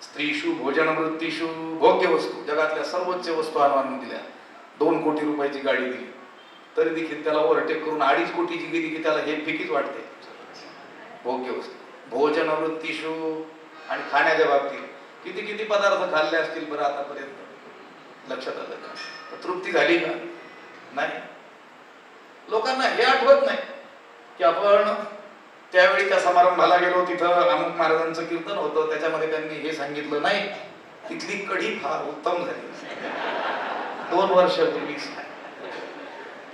स्त्रीषु भोजन वृत्तीषु, भोग्य वस्तू, जगातल्या सर्वोच्च वस्तू आणून दिल्या. 2 कोटी रुपयाची गाडी दिली तरी देखील त्याला ओव्हरटेक करून 2.5 कोटीची गेली की त्याला हे फिकीच वाटते. भोग्य वस्तू. भोजन वृत्तीशु आणि खाण्याच्या बाबतीत किती किती पदार्थ खाल्ले असतील बरं आतापर्यंत, लक्षात आलं का? तृप्ती झाली का? नाही. लोकांना हे आठवत नाही की आपण त्यावेळी त्या समारंभाला गेलो, तिथं अमुक महाराजांचं कीर्तन होतं, त्याच्यामध्ये त्यांनी हे सांगितलं नाही, तिथली कढी फार उत्तम झाली 2 वर्षापूर्वी.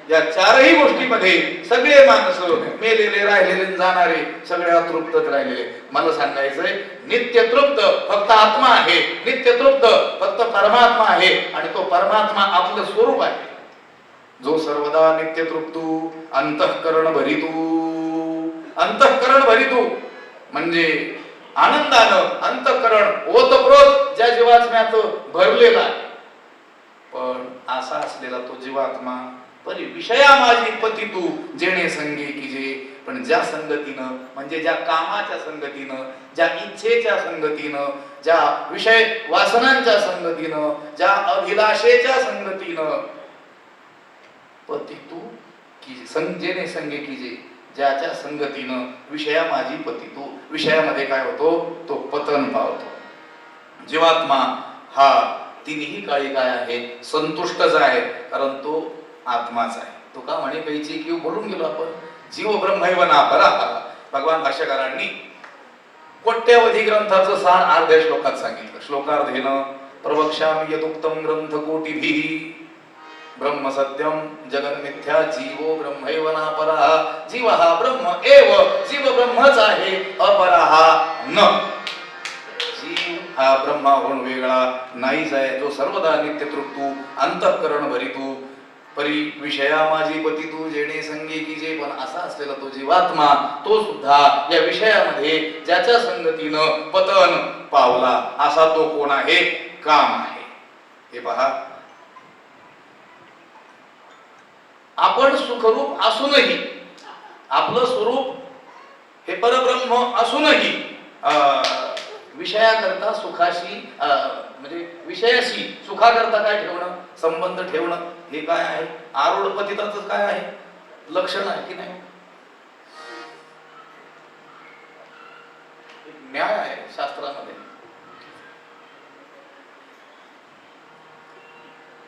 या चारही गोष्टीमध्ये सगळे माणसं मेलेले, राहिलेले, जाणारे सगळे अतृप्तच राहिलेले. मला सांगायचंय, नित्य तृप्त फक्त आत्मा आहे, नित्य तृप्त फक्त परमात्मा आहे, आणि तो परमात्मा आपलं स्वरूप आहे, जो सर्वदा नित्य तृप्तू अंतःकरण भरितू. अंतःकरण भरितू म्हणजे आनंदानं अंतःकरण ओतप्रोत ज्या जीवात्म्यात भरलेला आहे. पण असा असलेला तो जीवात्मा परी विषया माझी पती तू जेणे संगे कीजे. पण ज्या संगतीनं, म्हणजे ज्या कामाच्या संगतीनं, ज्या इच्छेच्या संगतीनं, ज्या विषय वासनांच्या संगतीनं, ज्या अभिलाषेच्या संगतीनं पती तू की जेणे संगे कीजे, ज्याच्या संगतीनं विषया माझी पती तू. विषयामध्ये काय होतो? तो पतन पावतो. जीवात्मा हा तिन्ही काळी काय आहे? संतुष्टच आहे, कारण तो आत्माच आहे. तो का म्हणे कैची की बोलून गेलो आपण, जीव ब्रह्मैव नापरा. भगवान भाष्यकारांनी कोट्यावधी ग्रंथाचं सार अर्ध्या श्लोकात सांगितलं. श्लोकार्धेन प्रवक्ष्यामि यदुक्तं ग्रंथ कोटिभिः ब्रह्म सत्यम जगन मिथ्या जीवो ब्रह्मैव नापरा. जीव हा ब्रह्म एव, जीव ब्रह्मच आहे, अपराहा न. जीव हा ब्रह्माहून वेगळा नाहीच आहे, जो सर्वदा नित्य तृप्तू अंतःकरण भरितू परी विषया माझी पती तू जेणे संगे कीजे. पण असा असलेला तो जीवात्मा, तो सुद्धा या विषयामध्ये ज्याच्या संगतीनं पतन पावला, असा तो कोण आहे? काम आहे. हे पहा, आपण सुखरूप असूनही, आपलं स्वरूप हे परब्रह्म असूनही विषयाकरता सुखाशी, म्हणजे विषयाशी सुखाकरता काय ठेवणं? संबंध ठेवणं. हे काय आहे? आरूढ पतिताचं काय आहे? लक्षण आहे की नाही? न्याय आहे शास्त्रामध्ये.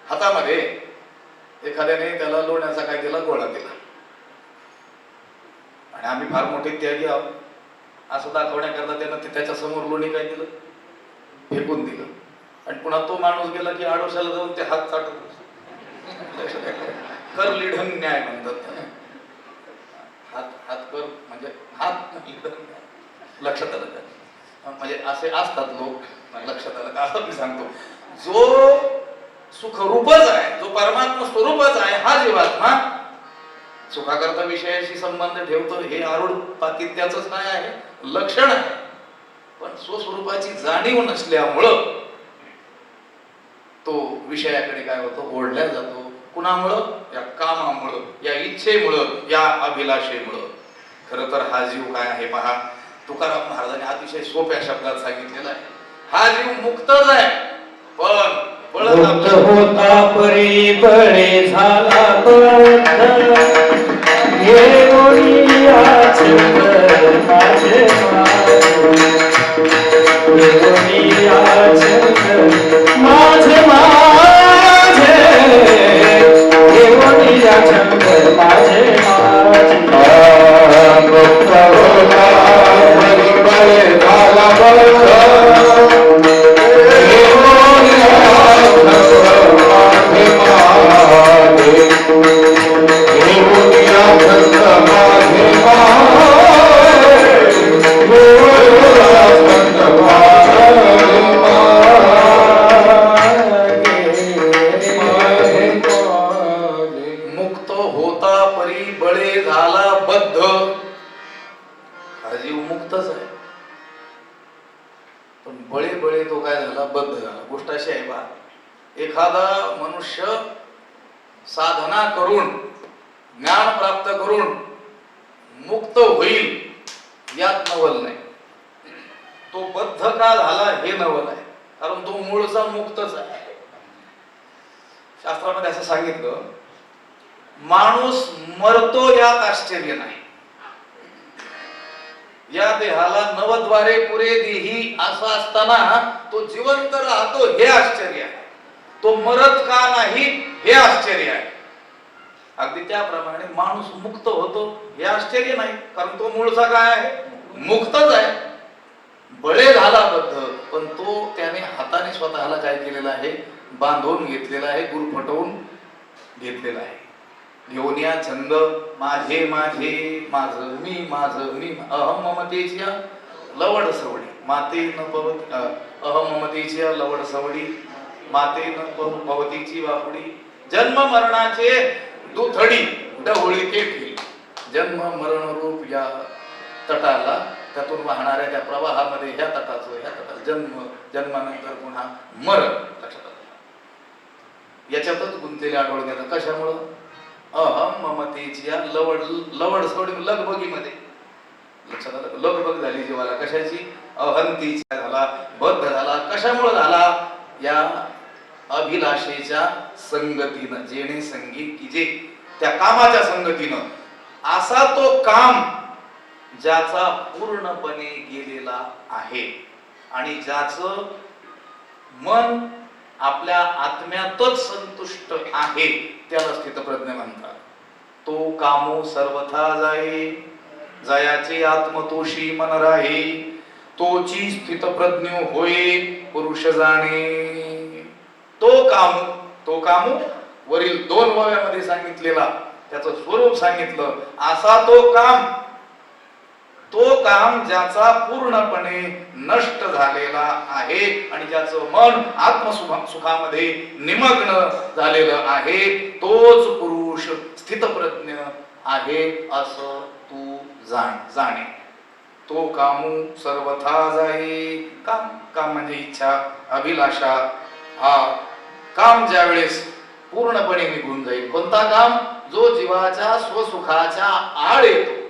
हातामध्ये एखाद्याने त्याला लोण्याचा काय दिला? गोळा दिला, आणि आम्ही फार मोठे त्यागी आहोत असं दाखवण्याकरता त्यानं त्याच्या समोर लोणी काय दिलं? फेकून दिलं. आणि पुन्हा तो माणूस गेला की आडोशाला जाऊन ते हात चाटत कर लिढन न्याय म्हणतात. हात हात कर म्हणजे हात लक्षात आलं का? म्हणजे असे असतात लोक, लक्षात आलं का? असं मी सांगतो, जो सुखरूपच आहे, जो परमात्मा स्वरूपच आहे, हा जीवात्मा सुखाकरता विषयाशी संबंध ठेवतो. हे आरूढ पातित्याचंच काय आहे? लक्षण आहे. पण स्वस्वरूपाची जाणीव नसल्यामुळं तो विषयाकडे काय होतो? ओढल्या जातो. कुणामुळं? या कामामुळं, या इच्छेमुळं, या अभिलाषेमुळं. खरं तर हा जीव काय आहे पहा, तुकाराम महाराजांनी अतिशय सोप्या शब्दात सांगितलेला आहे. हा जीव मुक्तच आहे, पण मुक्त होता परी बळे झाला बद्ध. हे गोडिया चंद्र माझे माझे, हे गोडिया चंद्र माझे माझे, हे गोडिया चंद्र माझे माझे. मुक्त होता परी बळे झाला बद्ध. मुक्त होता परी बळे झाला बद्ध. हा जीव मुक्तच आहे, पण बळे बळे तो काय झाला? बद्ध झाला. गोष्ट अशी आहे बा, एखादा मनुष्य साधना करून, ज्ञान प्राप्त करून मुक्त होईल यात नवल नाही. तो बद्ध का झाला हे नवल आहे, कारण तो मूळचा मुक्तच आहे. शास्त्रामध्ये असं सांगितलं, माणूस मरतो यात आश्चर्य नाही. या देहाला नवद्वारे पुरे देही असं असताना तो जिवंत राहतो हे आश्चर्य आहे. तो मरत का नाही हे आश्चर्य आहे. अगदी त्याप्रमाणे माणूस मुक्त होतो हे आश्चर्य नाही, कारण तो मूळचा काय आहे, मुक्तच आहे. बळे झाला बद्ध, पण तो त्याने हाताने स्वतःला काय केलेलं आहे, बांधून घेतलेला आहे, गुरफटवून घेतलेला आहे. घेऊन या छंद माझे माझे माझं मी अहम ममतेची लवड सवडी माते न पवत अहम ममतेची लवड सवडी माते न पवतीची वापडी जन्म मरणाचे दुथडी डहोळी केठी जन्म मरण रूप या तटाला त्यातून वाहणाऱ्या त्या प्रवाहामध्ये ह्या तटाचा जन्मानंतर पुन्हा मरण लक्षात आलं. याच्यातच गुंतलेले आढळून येतं. कशामुळं? अहम ममतेची लवड सोडून लगबगीमध्ये लक्षात आलं. लगबग झाली जीवाला कशाची, अहंतीची झाला, बद्ध झाला. कशामुळे झाला? या अभिलाषेच्या संगतीनं, जेणे संगी की जे त्या कामाच्या संगतीनं. असा तो काम ज्याचा पूर्णपणे गेलेला आहे आणि ज्याचं मन आपल्या आत्म्यातच संतुष्ट आहे त्याला स्थितप्रज्ञ म्हणतात. तो कामो सर्वथा जाये जयाचे आत्मतोषी मन राहे तोची स्थितप्रज्ञ होय पुरुष जाणे. तो कामू वरील 2 ओव्यामध्ये सांगितलेला त्याचं स्वरूप सांगितलं. असा तो काम ज्याचा पूर्णपणे नष्ट झालेला आहे आणि ज्याचं मन आत्मसुखामध्ये निमग्न झालेलं आहे तोच पुरुष स्थितप्रज्ञ आहे असं तू जाणे. तो कामू सर्वथा जाई. काम म्हणजे इच्छा, अभिलाषा. हा काम ज्या वेळेस पूर्णपणे निघून जाईल. कोणता काम? जो जीवाच्या स्वसुखाच्या आड येतो,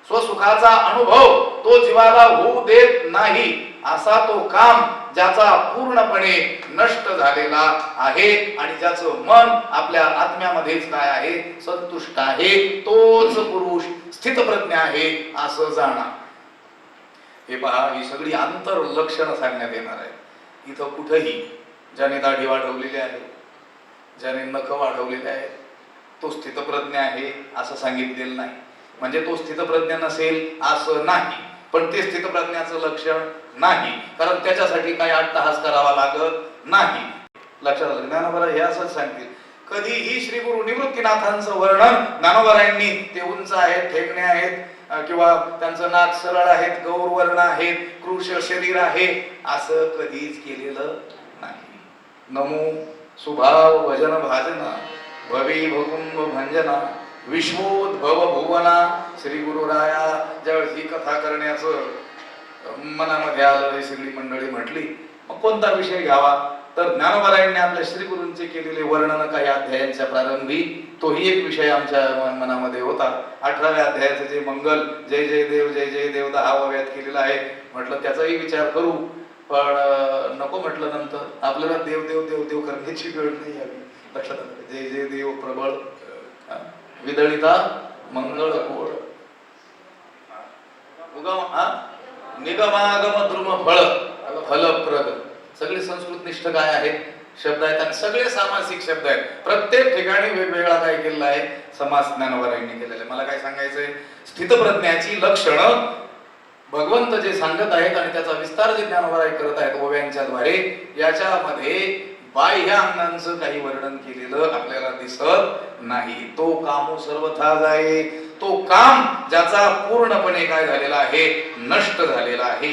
स्वसुखाचा अनुभव तो जीवाला होऊ देत नाही, असा तो काम ज्याचा पूर्णपणे नष्ट झालेला आहे आणि ज्याचं मन आपल्या आत्म्यामध्येच काय आहे, संतुष्ट आहे, तोच पुरुष स्थितप्रज्ञ आहे असं जाणा. हे पहा, ही सगळी आंतर लक्षणं सांगण्यात येणार आहे. इथं कुठेही ज्याने दाढी वाढवलेली आहे, ज्याने नख वाढवलेले आहे, तो स्थितप्रज्ञ आहे असं सांगितलेलं नाही. म्हणजे तो स्थितप्रज्ञ नसेल असं नाही, पण ते स्थितप्रज्ञाचं लक्षण नाही, कारण त्याच्यासाठी काही अट्टहास करावा लागत नाही. लक्षात आलं? ज्ञानोबा हे असंच सांगतील. कधीही श्री गुरु निवृत्तीनाथांचं वर्णन ज्ञानोबारायांनी ते उंच आहेत, ठेकणे आहेत किंवा त्यांचं नाक सरळ आहेत, गौरवर्ण आहेत, कृश शरीर आहे असं कधीच केलेलं नाही. नमो सुभाव भजन भाजना भवी भकुंभ भंजना विश्वोद्भव भुवना. श्री गुरुराया ज्यावेळेस ही कथा करण्याचं मनामध्ये आलं, ही सगळी मंडळी म्हटली मग कोणता विषय घ्यावा, तर ज्ञानोबारायांनी आपल्या श्री गुरूंचे केलेले वर्णन काही अध्यायांच्या प्रारंभी तोही एक विषय आमच्या मनामध्ये होता. 18व्या अध्यायाचं जे मंगल जय जय देव 10 ओव्यात केलेलं आहे, म्हटलं त्याचाही विचार करू, पण नको म्हटलं. नंतर आपल्याला देव देव देव देव करण्याची वेळ नाही आली. लक्षात आलं? जय जय देव प्रबळ विदळिता मंगळ कोळ उगम निगमागम द्रुम फळ फलप्रद. सगळे संस्कृत निष्ठ काय आहेत, शब्द आहेत आणि सगळे सामासिक शब्द आहेत. प्रत्येक ठिकाणी वेगवेगळा काय केलेला आहे, समास ज्ञानोबारायांनी केलेला आहे. मला काय सांगायचंय, स्थितप्रज्ञाची लक्षणं भगवंत जे सांगत आहेत आणि त्याचा विस्तार जे ज्ञानोबाराय करत आहेत ओव्यांच्या द्वारे, याच्यामध्ये बाह्य अंगांचं काही वर्णन केलेलं आपल्याला दिसत नाही. तो कामो सर्वथा जाये. तो काम ज्याचा पूर्णपणे काय झालेला आहे, नष्ट झालेला आहे.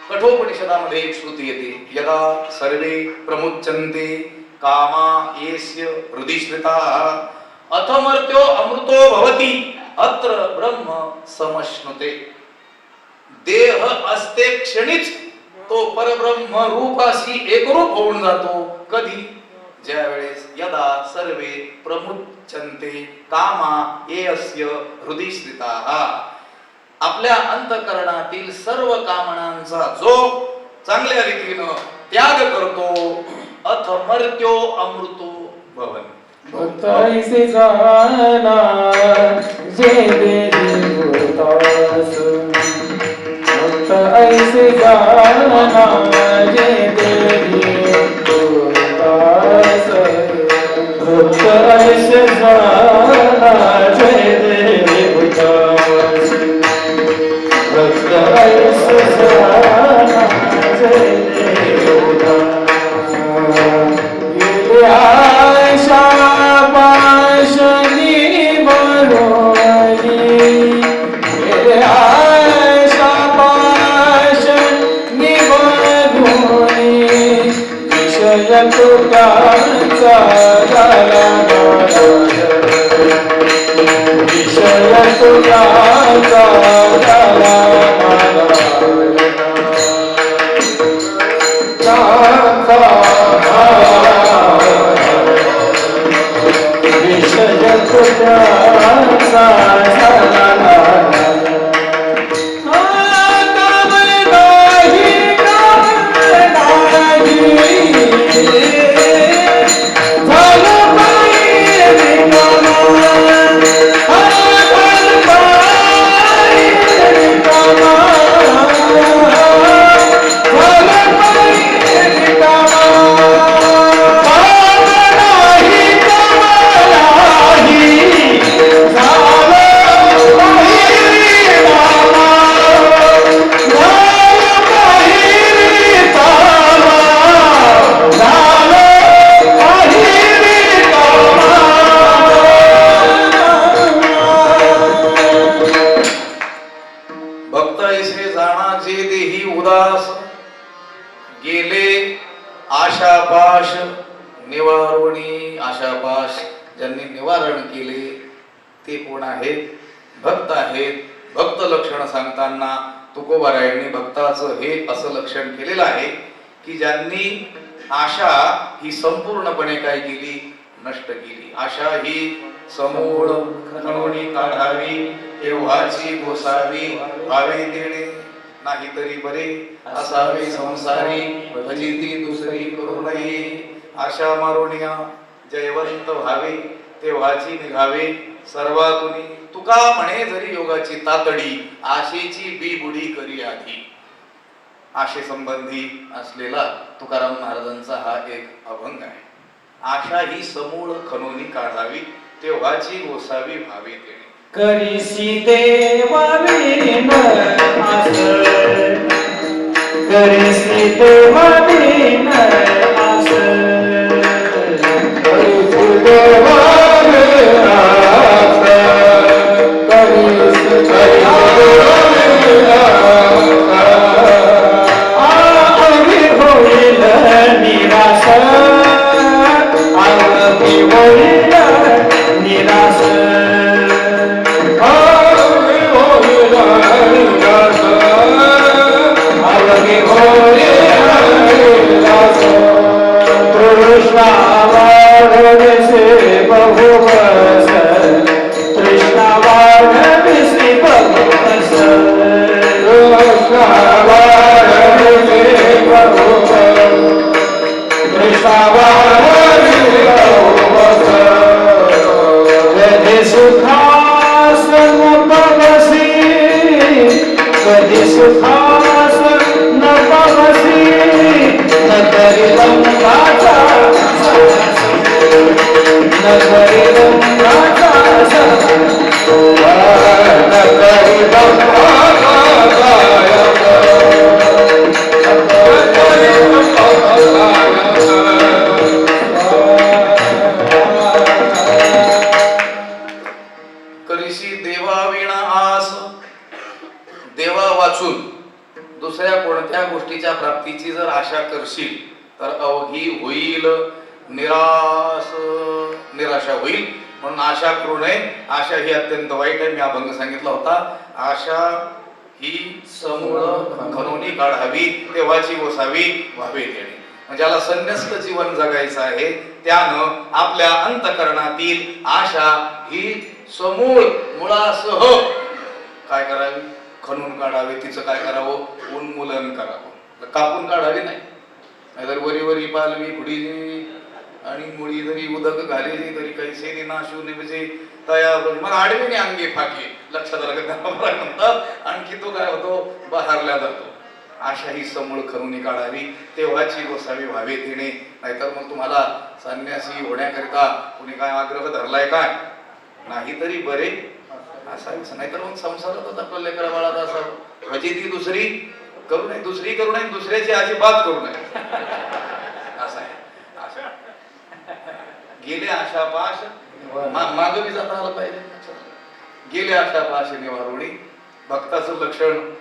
कठोपनिषदामध्ये एक श्रुती येते, यदा सर्वे प्रमुच्यन्ते कामा येस्य हृदिश्रिताः अथमर्त्यो अमृतो भवति अत्र ब्रह्म समश्नुते. देह असते क्षणीच तो परब्रह्म रूपाशी एकरूप होऊन जातो. कधी? ज्यावेळेस यदा सर्वे प्रमुच्यन्ते कामा येस्य हृदिश्रिताः. आपल्या अंतःकरणातील सर्व कामनांचा जो चांगल्या रीतीनं त्याग करतो, अथ मर्त्यो अमृतो भवन. भक्ताईसे जाना जे देवी दास भक्त ऐसे जाना जे देवी दास भक्त ऐसे जाना जय देवी दास भक्त ऐसे जाना जय देवी दास गेले आशा पाशनी बनवली गेले आशा पाशनी बनवली विषय तुकांचा झाला विषय तुकांचा झाला विषय तुकांचा झाला भक्त ऐसे जाणा जे देही उदास गेले आशापाश निवारणी आशापाश ज्यांनी निवारण केले ते कोण आहेत? भक्त आहेत. भक्त लक्षण सांगताना तुकोबारायांनी भक्ताचं हे असं लक्षण केलेलं आहे की ज्यांनी आशा ही संपूर्णपणे काय केली? नष्ट केली. आशा ही समूळ खणोनी काढावी तेव्हाची गोसावी भावे देणे नाहीतरी बरे असावे संसारी भजिती दुसरी करू नये. आशा मारुनिया जयवंत व्हावे तेव्हाची निघावे सर्वातुनी तुका म्हणे जरी योगाची तातडी आशेची बी बुडी करी आधी. आशे संबंधी असलेला तुकाराम महाराजांचा हा एक अभंग आहे. आशा ही समूळ खणोनी काढावी तेव्हाची गोसावी भावे देणे. करीसी देवावीन आस करीसी देवावीन आस करीसी देवावीन आस करीसी देवावीन आवी होईल निराश आवी होईल निराश सुखास न पवसी न करी रंगाचा न करी रंगाचा न करी करीसी देवाविणा आस देवा वाचून दुसऱ्या कोणत्या गोष्टीच्या प्राप्तीची जर आशा करशील तर अवघी होईल निराशा होईल. म्हणून आशा करू नये. आशा ही अत्यंत वाईट आहे. मी अभंग सांगितला होता. आशा ही समूळ खणोनी काढावी तेव्हाची गोसावी व्हावे देणे. म्हणजे ज्याला संन्यस्त जीवन जगायचं आहे त्यानं आपल्या अंतःकरणातील आशा ही समूळ मुळासह काय करावी? खणून काढावे. तिचं काय करावं? उन्मूलन करावं. कापून काढावी नाही. नाहीतर वरी वरी पालवी फुडी आणि मुळी जरी उदक घालेली तरी कैसे नाशू निभजे तया मग आडवीने अंगे फाके लक्षात आलं का? ज्ञानोबा म्हणतात आणखी तो काय होतो, बहारला जातो. आशा ही समूळ खरुनी काढावी, तेव्हाची गोसावी व्हावे तिने. नाहीतर मग तुम्हाला संन्यासी होण्याकरिता कुणी काय आग्रह धरलाय काय? नाही तरी बरे असायचं. नाहीतर मग संसारातच आपलं लेकरा बाळात असावं. म्हणजे ती दुसरी करू नये, दुसरी करू नये, दुसऱ्याची अजिबात करू नये. असं आहे. आशा गेले आशा पाश माग बी जाता आलं पाहिजे. गेले आशा पाश निवारुणी. भक्ताचं लक्षण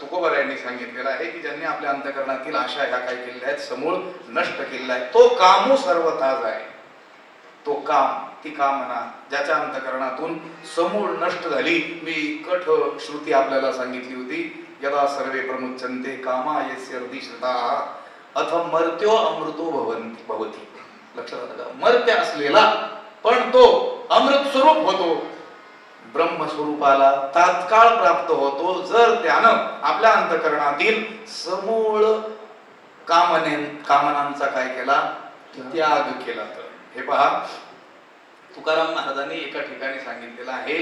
तुकोबारायांनी सांगितलेलं आहे की ज्यांनी आपल्या अंतःकरणातील आशा ह्या काय केलेल्या आहेत, समूळ नष्ट केलेला आहे. तो कामू सर्वथाच आहे. तो काम, ती कामना ज्याच्या अंतःकरणातून समूळ नष्ट झाली. मी कठ श्रुती आपल्याला सांगितली होती, यदा सर्वे प्रमुच्यन्ते कामा यस्य हृदिश्रिताः अथ मर्त्यो अमृतो भवति. लक्षात आलं का? मर्त्य असलेला पण तो अमृत स्वरूप होतो, ब्रह्मस्वरूपाला तात्काळ प्राप्त होतो, जर त्यानं आपल्या अंतःकरणातील समूळ कामनांचा काय केला, त्याग केला. तर हे पहा, तुकाराम महाराजांनी एका ठिकाणी सांगितलेलं आहे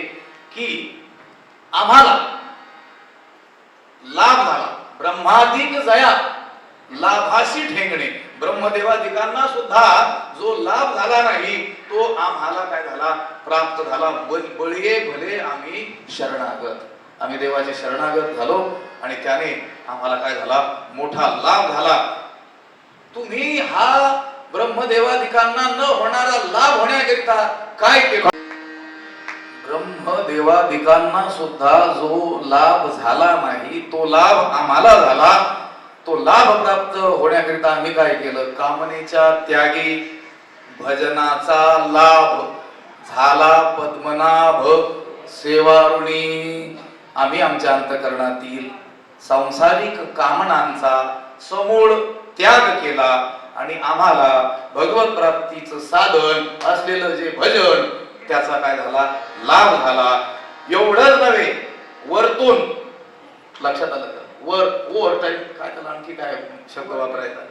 की आम्हाला लाभ झाला, ब्रह्मादिक जया लाभाशी ठेंगणे. ब्रह्मदेवादिकांना सुद्धा जो लाभ झाला नाही तो आम्हाला काय झाला, प्राप्त झाला. बळी भले आम्ही शरणागत, आम्ही देवाचे शरणागत झालो आणि त्याने आम्हाला काय झाला, मोठा लाभ झाला. तुम्ही हा ब्रह्मदेवादिकांना न होणारा लाभ होण्याकरिता काय केलं? ब्रह्मदेवादिकांना सुद्धा जो लाभ झाला नाही तो लाभ आम्हाला झाला. तो लाभ प्राप्त होण्याकरिता आम्ही काय केलं, कामनेच्या त्यागी भजनाचा लाभ झाला. पद्मनाभ सेवारुणी. आम्ही आमच्या अंतःकरणातील सांसारिक कामनांचा समूळ त्याग केला आणि आम्हाला भगवत प्राप्तीचं साधन असलेलं जे भजन त्याचा काय झाला, लाभ झाला. एवढंच नव्हे, वरतून लक्षात आलं का, ओव्हर टाइम काय त्याला आणखी काय शब्द वापरायचा,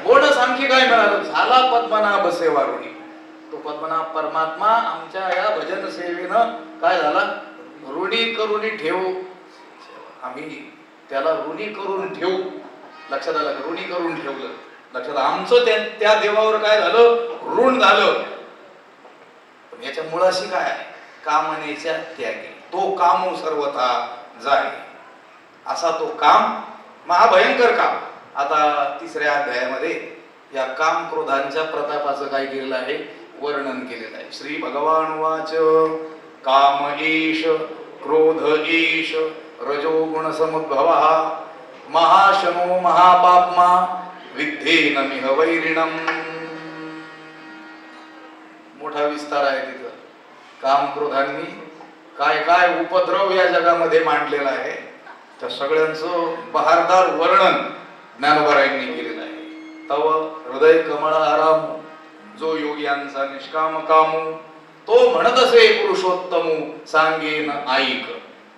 बोनस आणखी काय मिळालं, झाला पद्मनाभ सेवारुणी. तो पद्मनाभ परमात्मा आमच्या या भजन सेवेनं काय झाला, ऋणी करून ठेवू. आम्ही त्याला ऋणी करून ठेवू. लक्षात आलं का, ऋणी करून ठेवलं. लक्षात, आमचं त्या देवावर काय झालं, ऋण झालं. पण याच्या मुळाशी काय आहे, कामनेच्या त्यागी. तो कामू सर्वथा जाय. असा तो काम, महाभयंकर काम. आता तिसऱ्या अध्यायामध्ये या काम क्रोधांच्या प्रतापाचं काय केलेलं आहे, वर्णन केलेलं आहे. श्री भगवान वाच काम ईश क्रोध ईश रजोगुण समुद्भवः महाशनो महापाप्मा विद्धेन मिह वैरिणम. मोठा विस्तार आहे तिथं. काम क्रोधांनी काय काय उपद्रव या जगामध्ये मांडलेला आहे, त्या सगळ्यांचं बहारदार वर्णन ज्ञानोबारायांनी केलेलं आहे. तव हृदय कमळ आराम जो योग्यांचा निष्काम कामू तो म्हणत असे पुरुषोत्तमू सांगेन ऐक.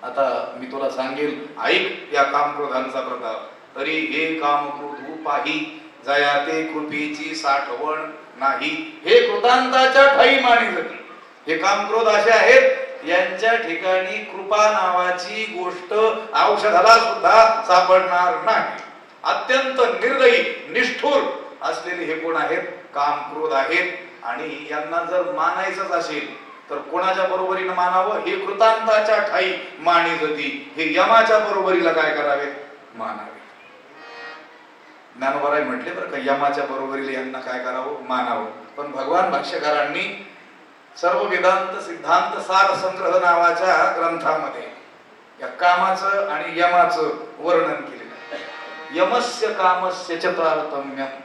आता मी तुला सांगेल, ऐक या कामक्रोधांचा प्रताप. तरी हे कामक्रोध पाही जया ते कृपेची साठवण नाही. हे कृतांताच्या ठाई मानी जाते. हे कामक्रोध असे आहेत यांच्या ठिकाणी कृपा नावाची गोष्ट औषधाला सुद्धा सापडणार नाही. अत्यंत निर्दयी निष्ठुर असलेले हे कोण आहेत, कामक्रोध आहेत. आणि यांना जर मानायचंच असेल तर कोणाच्या बरोबरीनं मानावं, हे कृतांताच्या ठाई मानी जाती. हे यमाच्या बरोबरीला काय करावे, मानावे. ज्ञानोबाराय म्हटले बरं का, यमाच्या बरोबरीला यांना काय करावं, मानावं. पण भगवान भाष्यकारांनी सर्व वेदांत सिद्धांत सार संग्रह नावाच्या ग्रंथामध्ये या कामाचं आणि यमाचं वर्णन केलेलं आहे. यमस्य कामस्य च तारतम्यम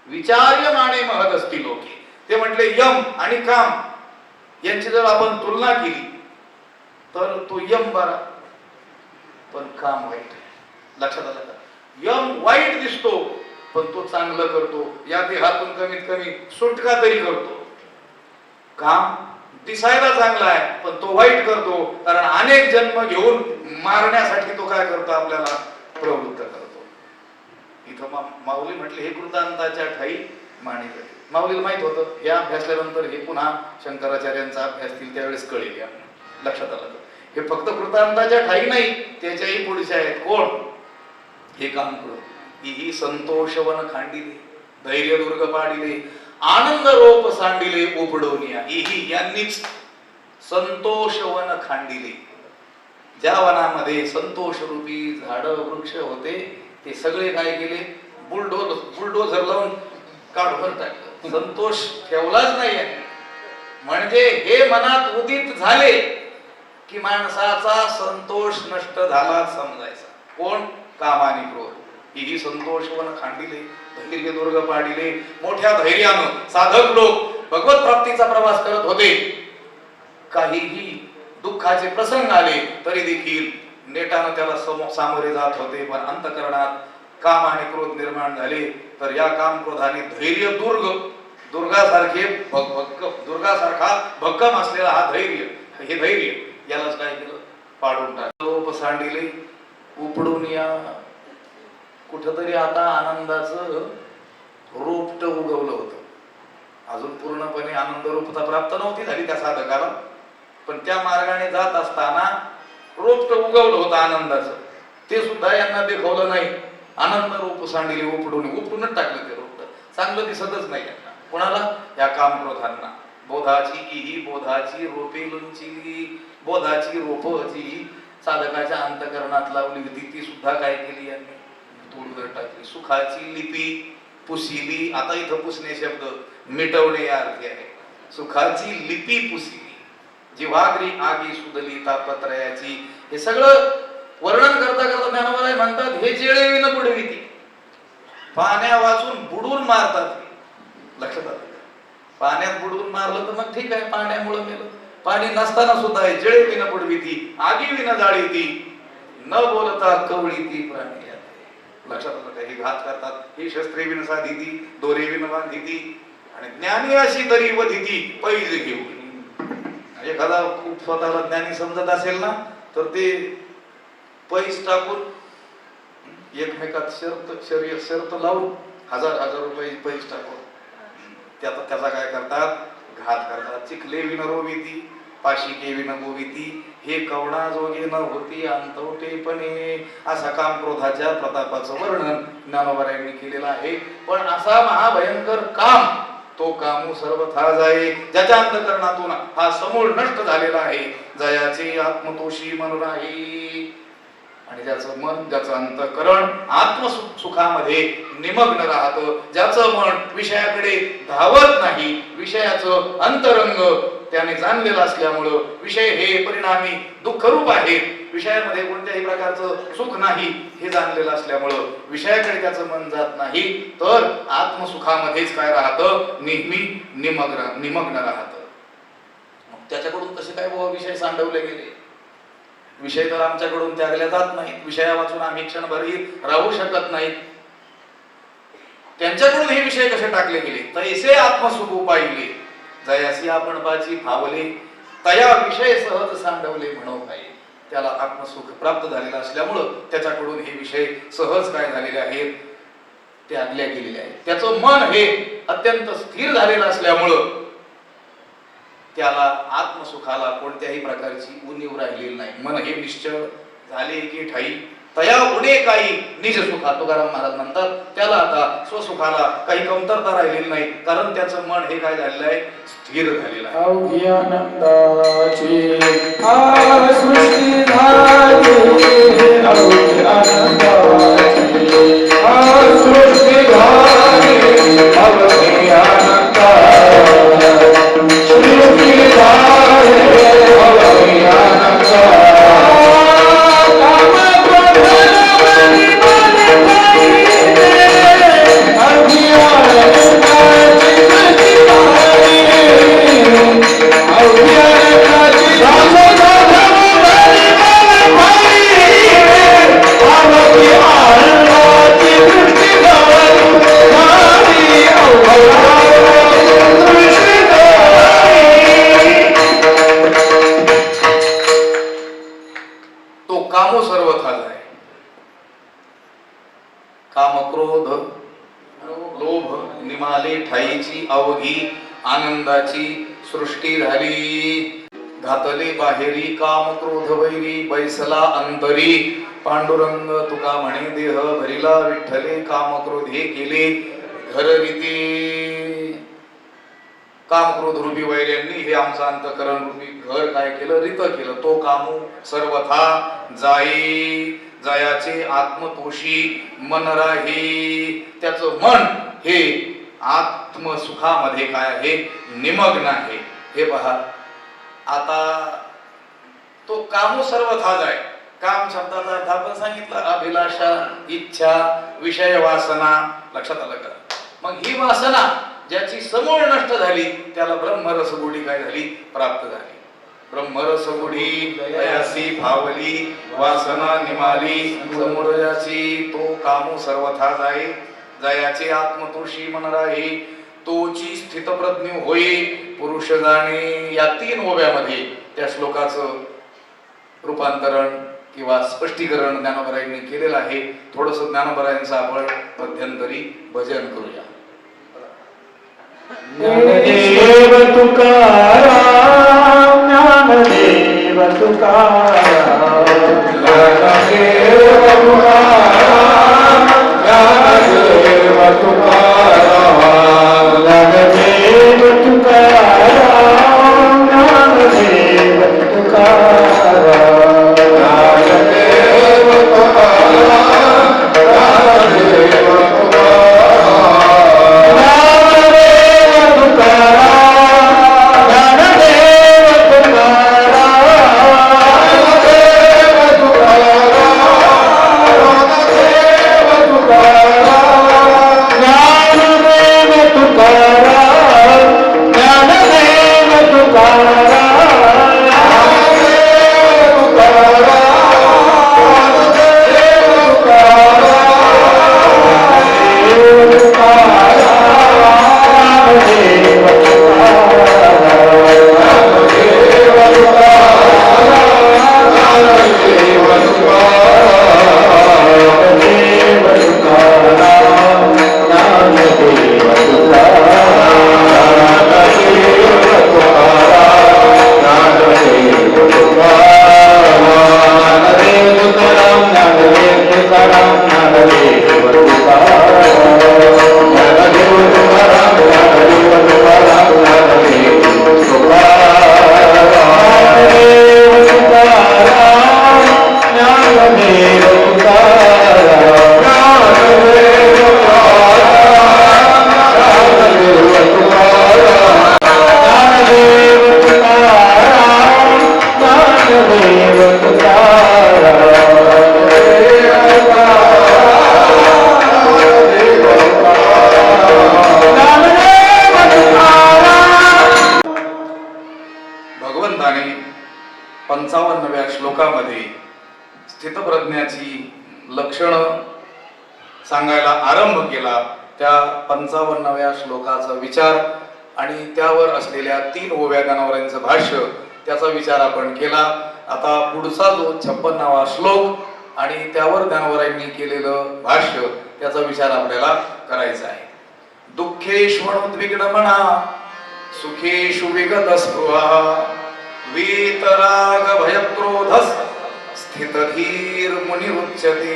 विचार्यमाणे महदस्ति लोके. ते म्हटले यम आणि काम यांची जर आपण तुलना केली तर तो यम बरा पण काम वाईट आहे. लक्षात आलं का, यम वाईट दिसतो पण तो चांगलं करतो, या देहातून कमीत कमी सुटका तरी करतो. काम दिसायला चांगला आहे पण तो वाईट करतो, कारण अनेक जन्म घेऊन मारण्यासाठी तो काय करतो, आपल्याला प्रवृत्त करतो. इथं माऊली म्हटले हे कृतांताच्या ठाई माणिक माऊलीला माहित होतं हे अभ्यासल्यानंतर हे पुन्हा शंकराचार्यांचा अभ्यास दिल त्यावेळेस कळेल या लक्षात आलं. हे फक्त कृतांताच्या ठाई नाही त्याच्याही पुढचे आहेत. कोण हे काम करत ही संतोषवन खांडिले धैर्य दुर्ग पाडिले आनंद रोप सांडिले उपडोनिया ही यांनीच संतोषवन खांडिले. ज्या वनामध्ये संतोष रूपी झाड वृक्ष होते ते सगळे काय केले बुलडोझर लावून काढून टाकलं. संतोष ठेवलाच नाही. म्हणजे हे मनात उदित झाले की माणसाचा संतोष नष्ट झाला समजायचा. कोण काम आणि क्रोध ही संतोषवन खांडिले धैर्य दुर्ग पाडिले. मोठ्या धैर्यानं साधक लोक भगवत प्राप्तीचा प्रवास करत होते. काहीही दुःखाचे प्रसंग आले तरी देखील नेटानं त्याला सामोरे जात होते. पण अंतःकरणात काम आणि क्रोध निर्माण झाले तर या काम क्रोधाने धैर्य दुर्गासारखा भक्कम असलेला हा धैर्य हे धैर्य यालाच काय केलं पाडून टाकलं. सांडिले उपडून या कुठतरी आता आनंदाचं रोपट उगवलं होतं. अजून पूर्णपणे आनंद रूपता प्राप्त नव्हती झाली त्या साधकाला पण त्या मार्गाने जात असताना रोपट उगवलं होतं आनंदाचं. ते सुद्धा यांना देखवलं नाही. आनंद रूप सांडिले उपडूनच टाकलं ते रोपट. चांगलं दिसतच नाही यांना. कोणाला या काम क्रोधांना. बोधाची रोपे लुंचिली बोधाची रोप जी साधकाच्या अंतःकरणात लावली होती ती सुद्धा काय केली यांनी दूर टाकली. सुखाची लिपी पुसिली. आता इथं पुसणे शब्द मिटवणे या अर्थी आहे. सुखाची लिपी पुसिली जिव्हाग्री आगी सुदली तापत्रयाची. हे सगळं वर्णन करता करता ज्ञानोबाई म्हणतात हे जेळे विन बुडविती. पाण्या वाचून बुडून मारतात. लक्षात आलं. पाण्यात बुडवून मारलं तर मग ठीक आहे पाण्यामुळे मेलं. पाणी नसताना सुद्धा जेळे विन बुडविती आगी विन जाळीती न बोलता कवळीती प्राणी. लक्षात आलं का. हे घात करतात. ही शस्त्रे विन साधिती दोरे विन बांधिती आणि ज्ञानी अशी तरी वधिती पैज घेऊन. एखादा खूप स्वतःला ज्ञानी समजत असेल ना तर ते पैस टाकून एकमेकात शर्त लावून हजार रुपये पैस टाकून त्याचा काय करतात घात करतात. चिखले विन रोविती पाशिके विन गोविती हे कवणा जोगे न होती अंतवटेपणे. असा काम क्रोधाच्या प्रतापाचं वर्णन ज्ञानोबारायांनी केलेलं आहे. पण असा महाभयंकर काम तो कामू सर्वथा जाये ज्याच्या अंतःकरणातून हा समूळ नष्ट झालेला आहे. जयाचे आत्मतोषी मन राही. आणि ज्याचं मन ज्याचं अंतःकरण आत्मसुखामध्ये निमग्न राहतं ज्याचं मन विषयाकडे धावत नाही विषयाचं अंतरंग त्याने जाणलेलं असल्यामुळं विषय हे परिणामी दुःखरूप आहे. विषयामध्ये कोणत्याही प्रकारचं सुख नाही हे जाणलेलं असल्यामुळं विषयाकडे त्याचं मन जात नाही तर आत्मसुखामध्येच काय राहतं नेहमी निमग्न राहतं. त्याच्याकडून कसे काय विषय सांडवले गेले. विषय तर आमच्याकडून त्यागल्या जात नाहीत. विषया वाचून आम्ही क्षणभरही राहू शकत नाहीत. त्यांच्याकडून हे विषय कसे टाकले गेले. तैसे आत्मसुख पाहिले जयासी आपण पाची फावले तया विषय सहज सांडवले म्हणो काय. त्याला आत्मसुख प्राप्त झालेलं असल्यामुळं त्याच्याकडून हे विषय सहज काय झालेले आहेत त्यागल्या गेलेले आहेत. त्याचं मन हे अत्यंत स्थिर झालेलं असल्यामुळं त्याला आत्मसुखाला कोणत्याही प्रकारची उणीव राहिलेली नाही. मन हे निश्चळ झाले की ठाई तया उडे काही निज सुखा. तुकाराम महाराज म्हणतात त्याला आता स्वसुखाला काही कमतरता राहिलेली नाही कारण त्याचं मन हे काय झालेलं आहे स्थिर झालेलं आहे. अवघी आनंदाची आ सृष्टी झाली अवघी आनंदाची आ सृष्टी झाली अवघी आनंदाची सृष्टी झाली अवघी आनंदाची. लोभ निमाले ठाईची अवघी आनंदाची सृष्टी झाली. घातले बाहेरी काम क्रोध वैरी बैसला अंतरी पांडुरंग तुका म्हणे देह भरिला विठ्ठले काम क्रोध हे केले घर रीती. काम क्रोध रूपी वैर्यांनी हे आमचं अंतकरण रूपी घर काय केलं रीत केलं. तो कामू सर्वथा जाई जयाचे आत्मतोषी मन राही. त्याचं मन हे आत्मसुखामध्ये काय आहे निमग्न आहे. हे पहा आता तो कामू सर्वथा जाय. काम शब्दाचा अर्थ आपण सांगितलं अभिलाषा इच्छा विषय वासना. लक्षात आलं का? मग ही वासना ज्याची समूळ नष्ट झाली त्याला ब्रह्मरसगुढी काय झाली प्राप्त झाली. ब्रह्मरसगुढी दयासी भावली वासना निमाली समूळयाची. तो कामू सर्वथा जाई जयाचे आत्मतोषी मन राही. तोची स्थितप्रज्ञ होई पुरुष जाणे. या 3 ओव्यामध्ये त्या श्लोकाचं रूपांतरण किंवा स्पष्टीकरण ज्ञानोबरायांनी केलेलं आहे. थोडस ज्ञानोबरायांचं आपण मध्यंतरी भजन करूया. ज्ञानदेव तुकाराम ज्ञानदेव तुकाराम ज्ञानदेव तुकाराम ज्ञानदेव तुकाराम ज्ञानदेव तुकाराम ज्ञानदेव तुकाराम ज्ञानदेव तुकाराम ज्ञानदेव भगवंताने 55व्या श्लोकामध्ये स्थितप्रज्ञाची लक्षणं सांगायला आरंभ केला. त्या 55व्या श्लोकाचा विचार आणि त्यावर असलेल्या 3 ओव्या ज्ञानोबरायांचं भाष्य त्याचा विचार आपण केला. आता पुढचा जो 56वा श्लोक आणि त्यावर ज्ञानोबरायांनी केलेलं भाष्य त्याचा विचार आपल्याला करायचा आहे. दुःखेष्वनुद्विग्न मना सुखेषु विगत स्पृहा वीतराग भयक्रोधस् स्थितधीर मुनिरुच्यते.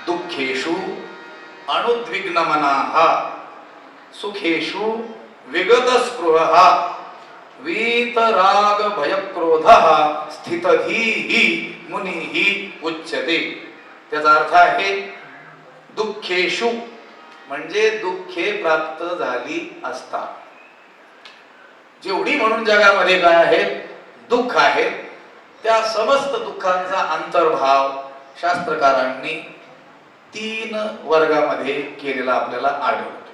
दुःखेषु अनुद्विग्न मनाः सुखेषु विगत स्पृहा वीतराग भयक्रोधः स्थितधीः मुनिः उच्यते. त्याचा अर्थ आहे दुःखेषु म्हणजे दुःखे प्राप्त झाली असता. जेवढी म्हणून जगामध्ये काय आहे दुःख आहे त्या समस्त दुःखांचा अंतर्भाव शास्त्रकारांनी 3 वर्गामध्ये केलेला आपल्याला आढळतो.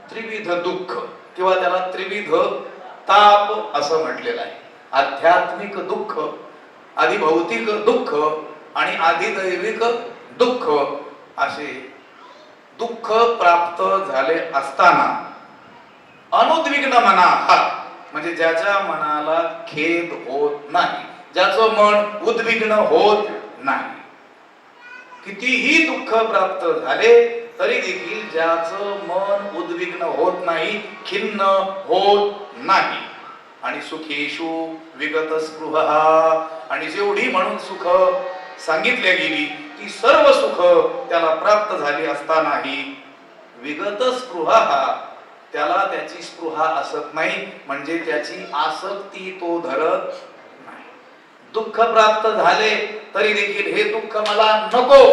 त्रिविध दुःख किंवा त्याला त्रिविध ताप असं म्हटलेलं आहे. आध्यात्मिक दुःख, आधिभौतिक दुःख आणि आधिदैविक दुःख असे दुःख प्राप्त झाले असताना अनुद्विग्न मना हा म्हणजे ज्याच्या मनाला खेद होत नाही, ज्याचं मन उद्विग्न होत नाही. कितीही दुःख प्राप्त झाले तरी देखील ज्याचं मन उद्विग्न होत नाही, खिन्न होत नाही. आणि सुखेषु विगत स्पृहा, आणि जेवढी म्हणून सुख सांगितल्या गेली ती सर्व सुख त्याला प्राप्त झाली असतानाही विगत स्पृहा, त्याला त्याची स्पृहा असत नाही, म्हणजे त्याची आसक्ती तो धरत नाही. दुःख प्राप्त झाले तरी देखील हे दुःख मला नको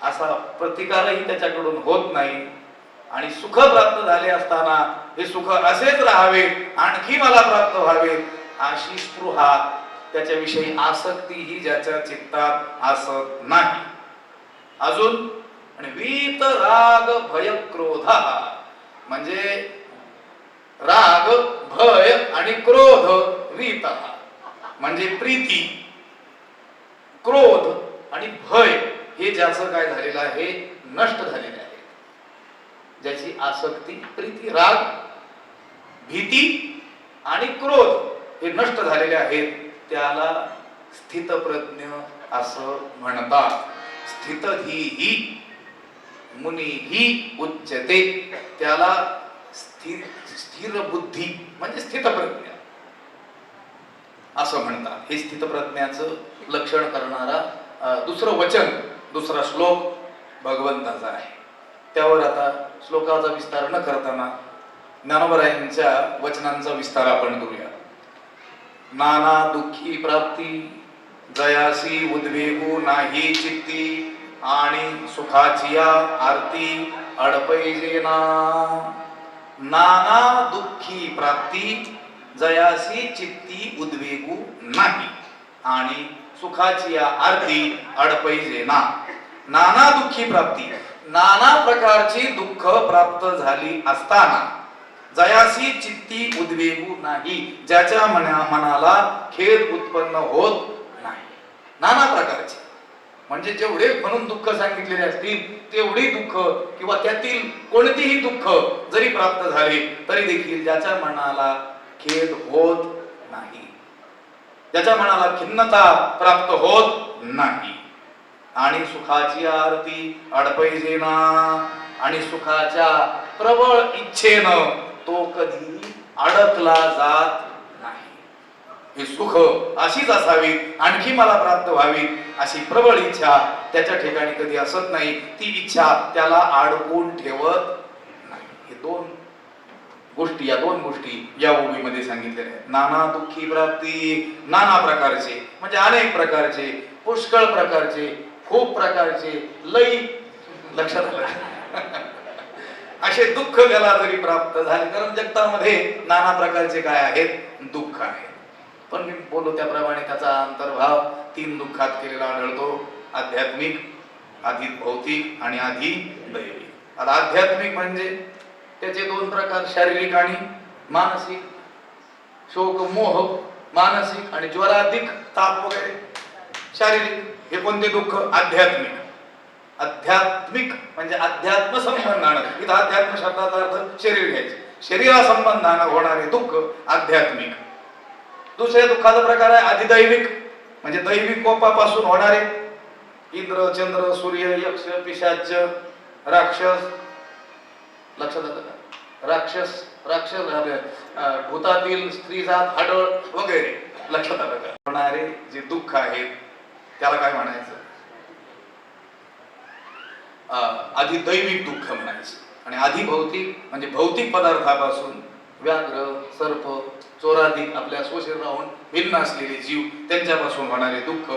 असा प्रतिकारही त्याच्याकडून होत नाही. आणि सुख प्राप्त झाले असताना हे सुख असेच राहावे, आणखी मला प्राप्त व्हावे अशी स्पृहा, त्याच्याविषयी आसक्ती ही ज्याच्या चित्तात असत नाही. अजून आणि वीत राग भय क्रोध, म्हणजे राग, भय आणि क्रोध. वीत म्हणजे प्रीती, क्रोध आणि भय हे ज्याचं काय झालेलं आहे, नष्ट झालेलं आहे. ज्याची आसक्ती, प्रीती, राग, भीती आणि क्रोध हे नष्ट झालेले आहेत त्याला स्थितप्रज्ञ असं म्हणतात. स्थितधीही मुनीही उच्यते, त्याला स्थिर बुद्धी म्हणजे स्थितप्रज्ञ असं म्हणतात. हे स्थितप्रज्ञाचं लक्षण करणारा दुसरं वचन, दुसरा श्लोक भगवंताचा आहे. त्यावर आता श्लोकाचा विस्तार न करताना ज्ञानोबरायांच्या वचनांचा विस्तार आपण करूया. नाना दुःखी प्राप्ती जयासी उद्वेगू नाही चित्ती, आणि सुखाची आरती अडपैजेना. नाना दुःखी प्राप्ती जयासी चित्ती उद्वेगू नाही, आणि सुखाची आरती अडपैजेना. नाना दुःखी प्राप्ती, नाना प्रकारची दुःख प्राप्त झाली असताना जयासी चित्ती उद्वेगू नाही, ज्याच्या मनाला खेद उत्पन्न होत नाही. नाना प्रकारचे म्हणजे जेवढे म्हणून दुःख सांगितलेले असतील तेवढी दुःख किंवा त्यातील कोणतीही दुःख जरी प्राप्त झाले तरी देखील ज्याच्या मनाला खेद होत नाही, ज्याच्या मनाला खिन्नता प्राप्त होत नाही. आणि सुखाची आरती अडपैजेना, आणि सुखाच्या प्रबळ इच्छेनं तो कधी अडकला जात नाही. हे सुख अशीच असावी, आणखी मला प्राप्त व्हावी अशी प्रबळ इच्छा त्याच्या ठिकाणी कधी असत नाही. ती इच्छा त्याला अडकून ठेवत नाही. हे दोन गोष्टी, या दोन गोष्टी या ओवीमध्ये सांगितलेल्या आहेत. नाना दुःखी प्राप्ती, नाना प्रकारचे म्हणजे अनेक प्रकारचे, पुष्कळ प्रकारचे, खूप प्रकारचे, लई, लक्षात आलं असे दुःख त्याला जरी प्राप्त झाले, कारण जगतामध्ये नाना प्रकारचे काय आहेत, दुःख आहेत. पण मी बोललो त्याप्रमाणे त्याचा अंतर्भाव तीन दुःखात केलेला आढळतो. आध्यात्मिक, आधी भौतिक आणि आधी दैविक. आता आध्यात्मिक म्हणजे त्याचे दोन प्रकार, शारीरिक आणि मानसिक. शोक मोह मानसिक, आणि ज्वराधिक ताप वगैरे शारीरिक. हे कोणते दुःख, आध्यात्मिक. आध्यात्मिक म्हणजे अध्यात्म संबंधानं, इथं अध्यात्म शब्दाचा अर्थ शरीर घ्यायचे, शरीरा संबंधानं होणारे दुःख आध्यात्मिक. दुसऱ्या दुःखाचा प्रकार आहे अधिदैविक, म्हणजे दैविक कोपापासून होणारे. इंद्र, चंद्र, सूर्य, यक्ष, पिशाच, राक्षस, लक्षात आलं का? राक्षस भूतातील स्त्री जात, हाडळ वगैरे, लक्षात आलं का? होणारे जे दुःख आहेत त्याला काय म्हणायचं, अधिदैविक दुःख म्हणायचं. आणि अधिभौतिक म्हणजे भौतिक पदार्थापासून व्याघ्र, सर्प, चोराधिक आपल्या स्वशरीर राहून भिन्न असलेले जीव त्यांच्यापासून होणारे दुःख.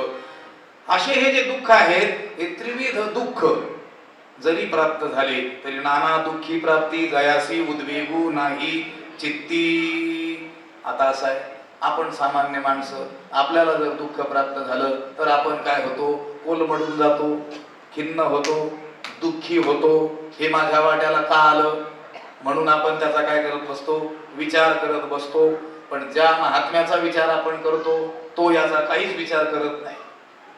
असे हे जे दुःख आहेत हे त्रिविध दुःख जरी प्राप्त झाले तरी नाना दुःखी प्राप्ती जयासी उद्वेगू नाही चित्ती. आता असं आहे, आपण सामान्य माणसं, आपल्याला जर दुःख प्राप्त झालं तर आपण काय होतो, कोलमडून जातो, खिन्न होतो, दुःखी होतो. हे माझ्या वाट्याला का आलं म्हणून आपण त्याचा काय करत बसतो, विचार करत बसतो. पण ज्या महात्म्याचा विचार आपण करतो तो याचा काहीच विचार करत नाही.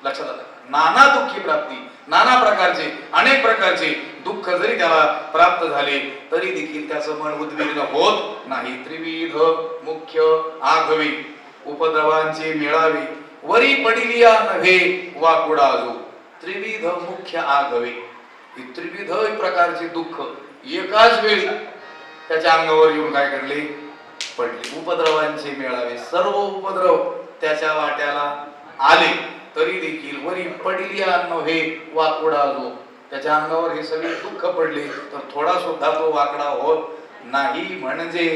लक्षात आलं? नाना दुःखी प्राप्ती, नाना प्रकारचे, अनेक प्रकारचे दुःख जरी त्याला प्राप्त झाले तरी देखील त्याचं मन उद्विग्न होत नाही. त्रिविध मुख्य आघवी उपद्रवांचे मिळावे, वरी पडिलिया नव्हे वाकुडाजो. त्रिविध मुख्य आघवे, ही त्रिविध प्रकारची दुःख एकाच वेळी त्याच्या अंगावर येऊन काय करले, पडले. उपद्रवांचे मेळावे, सर्व उपद्रव त्याच्या वाट्याला आले, तरी देखील वरी पडिली नव्हे वाकुडा जो, त्याच्या अंगावर हे सगळे दुःख पडले तर थोडा सुद्धा तो वाकडा होत नाही. म्हणजे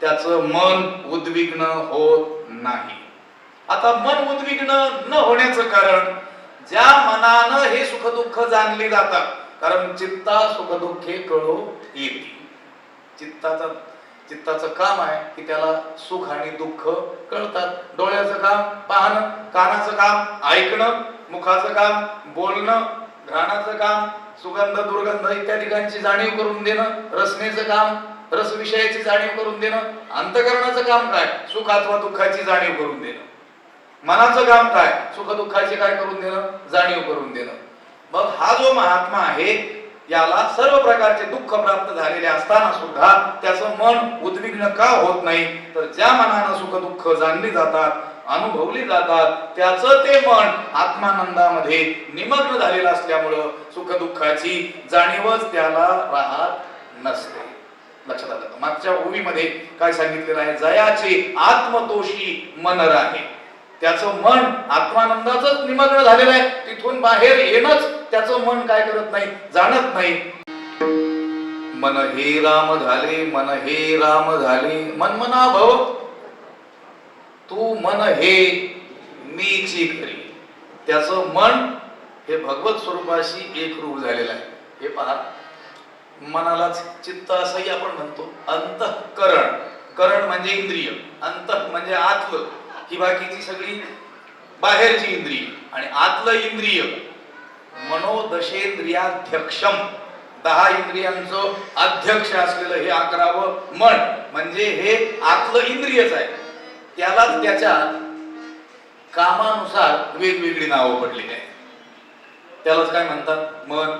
त्याचं मन उद्विग्न होत नाही. आता मन उद्विग्न न होण्याचं कारण, ज्या मनानं हे सुख दुःख जाणली जातात, कारण चित्ता सुख दुःखे कळो येते. चित्ताचं काम आहे की त्याला सुख आणि दुःख कळतात. डोळ्याचं काम पाहणं, कानाचं काम ऐकणं, मुखाचं काम बोलणं, घ्राणाचं काम सुगंध दुर्गंध इत्यादिकांची जाणीव करून देणं, रसनेचं काम रस विषयाची जाणीव करून देणं, अंतःकरणाचं काम काय, सुख अथवा दुःखाची जाणीव करून देणं, मनाचं काम काय, सुख दुःखाची काय करून देणं, जाणीव करून देणं. मग हा जो महात्मा आहे, याला सर्व प्रकारचे दुःख प्राप्त झालेले असताना सुद्धा त्याचं मन उद्विग्न का होत नाही, तर ज्या मनानं सुख दुःख जाणली जातात, अनुभवली जातात, त्याचं ते मन आत्मानंदामध्ये निमग्न झालेलं असल्यामुळं सुख दुःखाची जाणीवच त्याला राहत नसते. लक्षात आलं का? मागच्या ओवीमध्ये काय सांगितलेलं आहे, जयाचे आत्मतोषी मन राहे. त्याचं मन आत्मानंदाचंच निमग्न झालेलं आहे, तिथून बाहेर येणंच त्याचं मन काय करत नाही, जाणत नाही. मन हे राम झाले, मन हे राम झाले, मन मना भव तू मन हे मीची खरी. त्याचं मन हे भगवत स्वरूपाशी एकरूप झालेलं आहे. हे पहा, मनालाच चित्त असंही आपण म्हणतो. अंतःकरण, करण म्हणजे इंद्रिय, अंतः म्हणजे आतलं, ही बाकीची सगळी बाहेरची इंद्रिय, आणि आतलं इंद्रिय मनोदशेंद्रियाध्यक्षम, 10 इंद्रियांचं अध्यक्ष असलेलं हे 11वं मन, म्हणजे हे आतलं इंद्रियच आहे. त्यालाच त्याच्या कामानुसार वेगवेगळी नावं पडलेली आहेत. त्यालाच काय म्हणतात मन,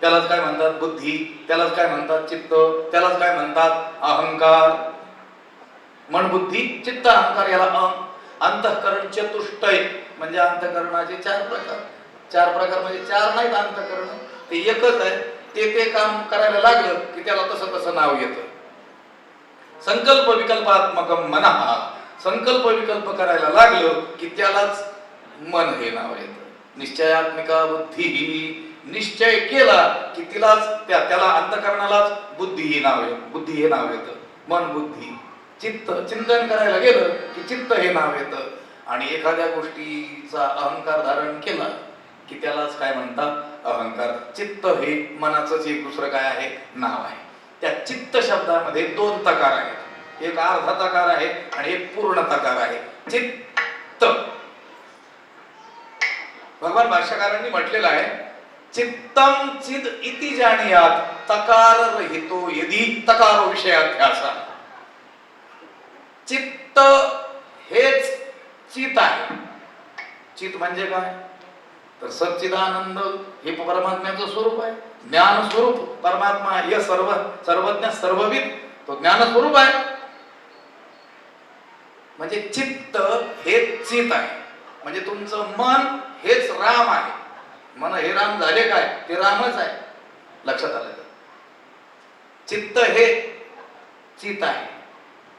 त्यालाच काय म्हणतात बुद्धी, त्यालाच काय म्हणतात चित्त, त्यालाच काय म्हणतात अहंकार. मन बुद्धी चित्त अहंकार याला अंतःकरण चतुष्टय, म्हणजे अंतःकरणाचे 4 प्रकार. 4 प्रकार म्हणजे 4 नाहीत अंतःकरण, ते एकच आहे. ते काम करायला लागलं की त्याला तसं नाव येतं. संकल्प विकल्पात्मकम मनः, संकल्प विकल्प करायला लागलं की त्यालाच मन हे नाव येतं. निश्चयात्मिका बुद्धी, निश्चय केला की त्याला अंतःकरणालाच बुद्धी हे नाव येतं. मन बुद्धी. चित्त, चिंतन करायला गेलं की चित्त हे नाव येतं. आणि एखाद्या गोष्टीचा अहंकार धारण केला की त्यालाच काय म्हणतात अहंकार. चित्त हे मनाचंच एक दुसरं काय आहे, नाव आहे. त्या चित्त शब्दामध्ये 2 तकार आहेत, एक अर्धा तकार आहे आणि एक पूर्ण तकार आहे. चित्त, भगवान भाष्यकारांनी म्हटलेलं आहे, चित्तम चिद इति जाणीयात तकार रहितो यदि तकारो विषयाध्यासा. चित्त हेच चित आहे. चित म्हणजे काय, तर सच्चिदानंद हे परमात्म्याचं स्वरूप आहे. ज्ञान स्वरूप परमात्मा, हे सर्वज्ञ सर्वविद तो ज्ञान स्वरूप आहे. म्हणजे चित्त हे चित आहे. म्हणजे तुमचं मन हेच राम आहे. मन हे राम झाले काय, ते रामच आहे. लक्षात आलं का? चित्त हे चित आहे.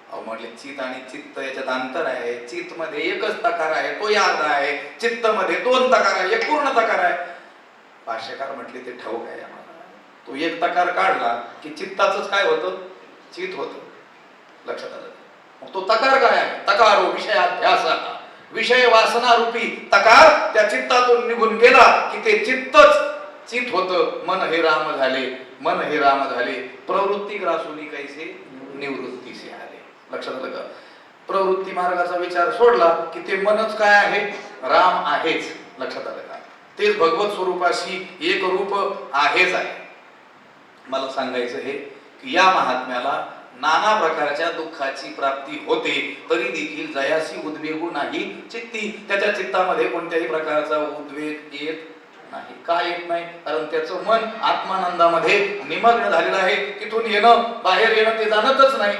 अहो म्हटले चित आणि चित्त याच्यात अंतर आहे. चित मध्ये एकच तकार आहे, तो अर्धा आहे. चित्त मध्ये 2 तकार आहे, एक पूर्ण तकार आहे. भाष्यकार म्हटले ते ठाऊक आहे आम्हाला. तो एक तकार काढला की चित्ताचंच काय होतं, चित होतं. लक्षात आलं? मग तो तकार काय आहे, तकारो विषयाध्यासा, विषय वासना रूपी तकार त्या चित्तातून निघून गेला की ते चित्तच चित होतं. मन हे राम झाले, मन हे राम झाले. प्रवृत्ती ग्रासुनी कैसे निवृत्तीसे आले. लक्षात आलं का? प्रवृत्ती मार्गाचा विचार सोडला की ते मनच काय आहे, राम आहेच. लक्षात आलं का? तेच भगवत स्वरूपाशी एक रूप आहेच आहे. मला सांगायचं हे की या महात्म्याला नाना प्रकारच्या दुःखाची प्राप्ती होते, तरी देखील जयासी उद्वेगू नाही चित्ती. त्याच्या चित्तामध्ये कोणत्याही प्रकारचा उद्वेग येत नाही. का येत नाही? कारण त्याचं मन आत्मानंदामध्ये निमग्न झालेलं आहे. तिथून येणं बाहेर येणं ते जाणतच नाही.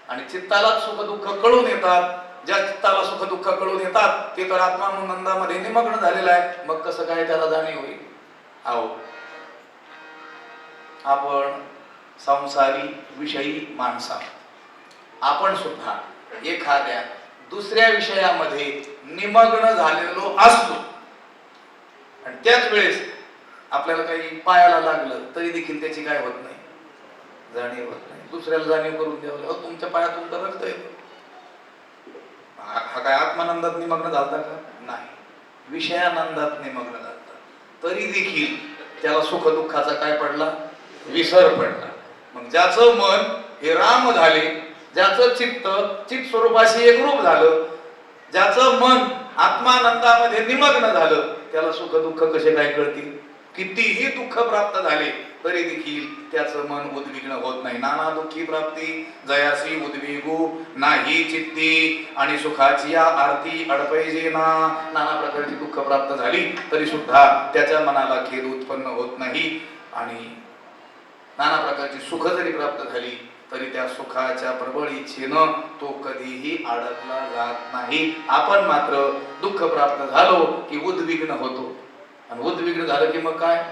आणि चित्ताला सुख दुःख कळून येतात. ज्या चित्ताला सुख दुःख कळून येतात ते तर आत्मानंदामध्ये निमग्न झालेला आहे, मग कसं काय त्याला जाणीव होईल? आहो, आपण संसारी विषयी माणसा, आपण सुद्धा एखाद्या दुसऱ्या विषयामध्ये निमग्न झालेलो असलो आणि त्याच वेळेस आपल्याला काही पायाला लागलं तरी देखील त्याची काय होत नाही, जाणीव होत नाही. दुसऱ्याला जाणीव करून द्यावं, तुमच्या पायातून तर रक्त येतं. हा काय आत्मानंदात निमग्न झालता का? नाही, विषयानंदात निमग्न झालता. तरी देखील त्याला सुख दुःखाचा काय पडला? विसर पडला. मग ज्याचं मन हे राम झाले, ज्याचं चित्त स्वरूपाशी एकरूप झालं, ज्याचं मन आत्मानंदामध्ये निमग्न झालं, त्याला सुख दुःख कसे काय कळतील? कितीही दुःख प्राप्त झाले तरी देखील त्याचं मन उद्विग्न होत नाही. नाना दुःखी प्राप्ती जयासी उद्विगू नाही चित्ती आणि सुखाची या आरती अडपैजेना. नाना प्रकारची दुःख प्राप्त झाली तरी सुद्धा त्याच्या मनाला खेद उत्पन्न होत नाही आणि नाना प्रकारची सुख जरी प्राप्त झाली तरी त्या सुखाच्या प्रबळ इच्छेनं तो कधीही अडकला जात नाही. आपण मात्र दुःख प्राप्त झालो की उद्विग्न होतो आणि उद्विग्न झालं की मग काय?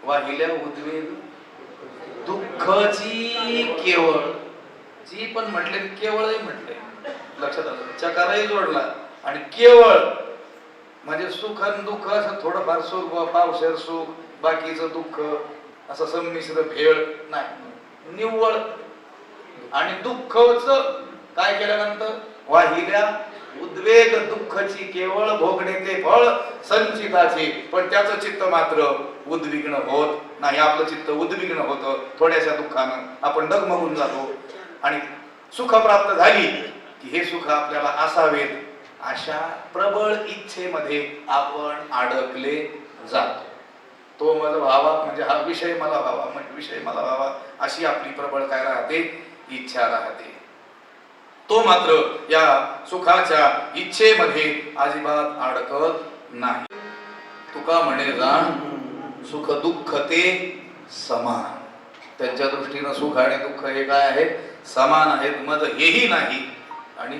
वाहिल्या उद्वेग दुःखची केवळ, जी पण म्हटले केवळही म्हटले, लक्षात आलं, चकारही जोडला आणि केवळ म्हणजे सुख आणि दुःख असं थोडंफार सुख, पावसाळ्यात सुख, बाकीचं दुःख असं संमिश्र भेळ नाही, निव्वळ. आणि दुःखच काय केल्यानंतर वाहिल्या उद्वेग दुःखची केवळ भोगणे ते फळ संचिताचे. पण त्याचं चित्त मात्र उद्विग्न होत नाही. आपलं चित्त उद्विग्न होतं थोड्याशा दुःखानं, आपण डगमगून जातो आणि सुख प्राप्त झाली की हे सुख आपल्याला असावेत अशा प्रबळ इच्छेमध्ये आपण अडकले जातो. तो मला व्हावा म्हणजे हा विषय मला व्हावा, म्हणजे विषय मला व्हावा अशी आपली प्रबळ काय राहते? इच्छा राहते. तो मात्र या सुखाच्या इच्छेमध्ये अजिबात अडकत नाही. तुका म्हणे जाण सुख दुःख ते समान. त्यांच्या दृष्टीनं सुख आणि दुःख हे काय आहे? समान आहेत. मग हेही नाही आणि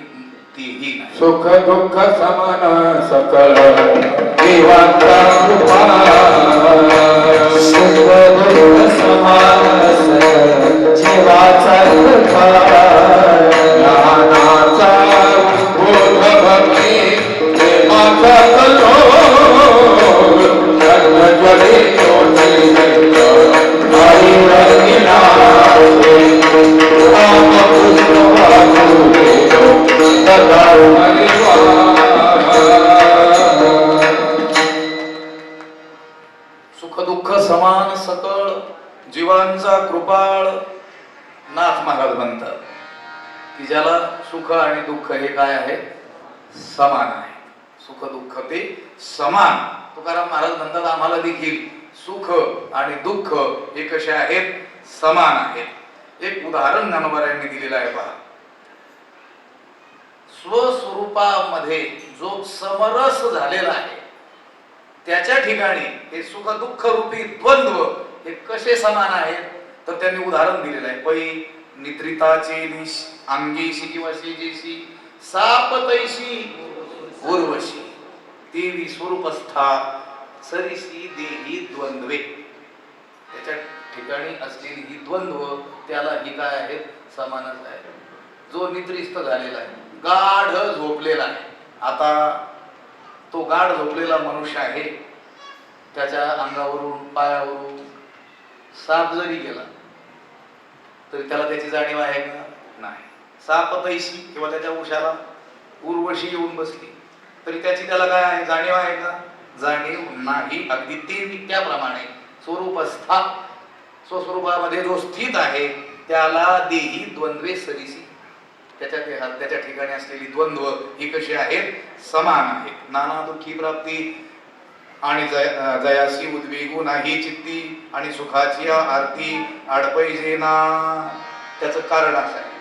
तेही नाही. सुख दुःख समान सकळ देवाचा कृपा. सुख दुःख समान जीवाचा कृपा. ज्ञानाचा बोध भक्ती देवाचा कलोल. जन्मज्वले ज्योती हरी रंगिला राम कृष्ण वासुदेव सदा सुख दुःख समान सकळ जीवांचा कृपाळ. नाथ महाराज म्हणतात की ज्याला सुख आणि दुःख हे काय आहे? समान आहे. सुख दुःख ते समान. तुकाराम महाराज म्हणतात आम्हाला देखील सुख आणि दुःख हे कसे आहेत? समान आहेत. एक उदाहरण ज्ञानोबारायांनी दिलेलं आहे पहा. स्वस्वरूपामध्ये जो समरस झालेला आहे त्याच्या ठिकाणी हे सुख दुःख रूपी द्वंद्व हे कसे समान आहेत? तर त्यांनी उदाहरण दिलेलं आहे. पै निद्रिताचे अंगीशी किंवा शेजेशी सापतैशी उर्वशी देवी स्वरूपस्था सरिसी देही द्वंद्वे. त्याच्या ठिकाणी असलेली ही द्वंद्व त्याला ही काय आहेत? समानच आहे. जो निद्रिस्त झालेला आहे, गाढ झोपलेला आहे. आता तो गाढ झोपलेला मनुष्य आहे, त्याच्या अंगावरून पायावरून साप जरी गेला तरी त्याला त्याची जाणीव आहे का? नाही. सापतैशी किंवा त्याच्या उशाला उर्वशी येऊन बसली तरी त्याची त्याला काय आहे? जाणीव आहे का? जाणीव नाही. अगदी ते त्याप्रमाणे स्वरूपस्था स्वस्वरूपामध्ये जो स्थित आहे त्याला देही द्वंद्वे सरिसी. त्याच्या ठिकाणी असलेली द्वंद्व ही कशी आहेत? समान आहेत. नाना दुःखी प्राप्ती आणि जयासी उद्वेगू नाही चित्ती आणि सुखाची आरती अडपैजेना. त्याचं कारण असं आहे,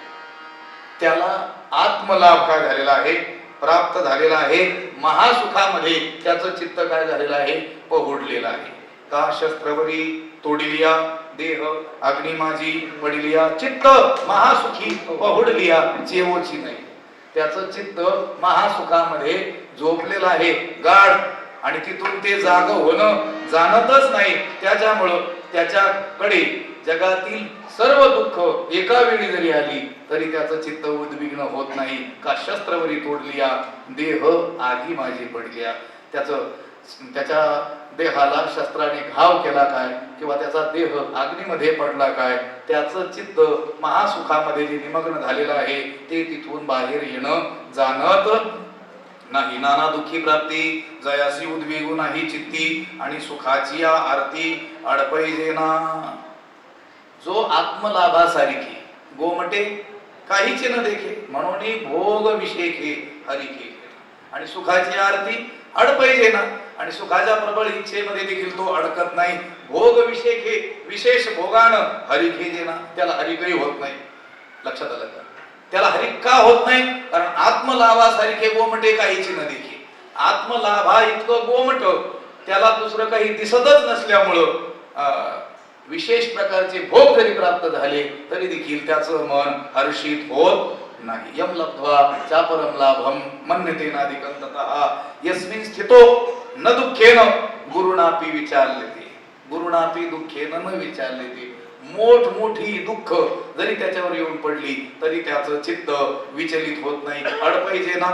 त्याला आत्मलाभ काय झालेला आहे? प्राप्त झालेला आहे. महासुखामध्ये त्याचं चित्त काय झालेलं आहे? पहुडलेलं आहे. का शस्त्रवरी तोडिलिया देह अग्नी माझी पडलिया चित्त महासुखी पहुडलिया जेवोची नाही. त्याचं चित्त महासुखामध्ये झोपलेलं आहे गाढ, आणि तिथून ते जाग होणं जाणतच नाही. त्याच्यामुळं त्याच्याकडे जगातील सर्व दुःख एका वेळी जरी आली तरी त्याचं चित्त उद्विग्न होत नाही. का शस्त्रवरी तोडलिया देह आगी माझी पडलिया. त्याच्या देहाला शस्त्राने घाव केला काय, किंवा त्याचा देह अग्नीमध्ये पडला काय, त्याचं चित्त महासुखामध्ये जे निमग्न झालेलं आहे ते तिथून बाहेर येणं जाणत नाही. नाना दुःखी प्राप्ती जयासी उद्वेगू नाही चित्ती, आणि सुखाची आरती अडपैजेना. जो आत्मलाभासारखी गोमटे काहीच न देखे म्हणून भोग विषेखे हरिखे, आणि सुखाची आरती अडपैजेना, आणि सुखाच्या प्रबळ इच्छेमध्ये देखील तो अडकत नाही. भोग विषेखे विशेष भोगानं हरिखेजेना, त्याला हरिकही होत नाही. लक्षात आलं का? त्याला हरी का होत नाही? कारण आत्मलाभासारखे गोमटे काहीच न देखे. आत्मलाभा इतकं गोमट त्याला दुसरं काही दिसतच नसल्यामुळं विशेष प्रकारचे भोग जरी प्राप्त झाले तरी देखील त्याचं मन हर्षित होत नाही. यम लब्ध्वा चापरम लाभम मन्यतेनादिकं ततः यस्मिन् स्थितो न दुःखेन गुरुणापि विचारलेते. गुरुणापि दुःखेन न विचारलेते. मोठी दुःख जरी त्याच्यावर येऊन पडली तरी त्याचं चित्त विचलित होत नाही. अडपैजेना,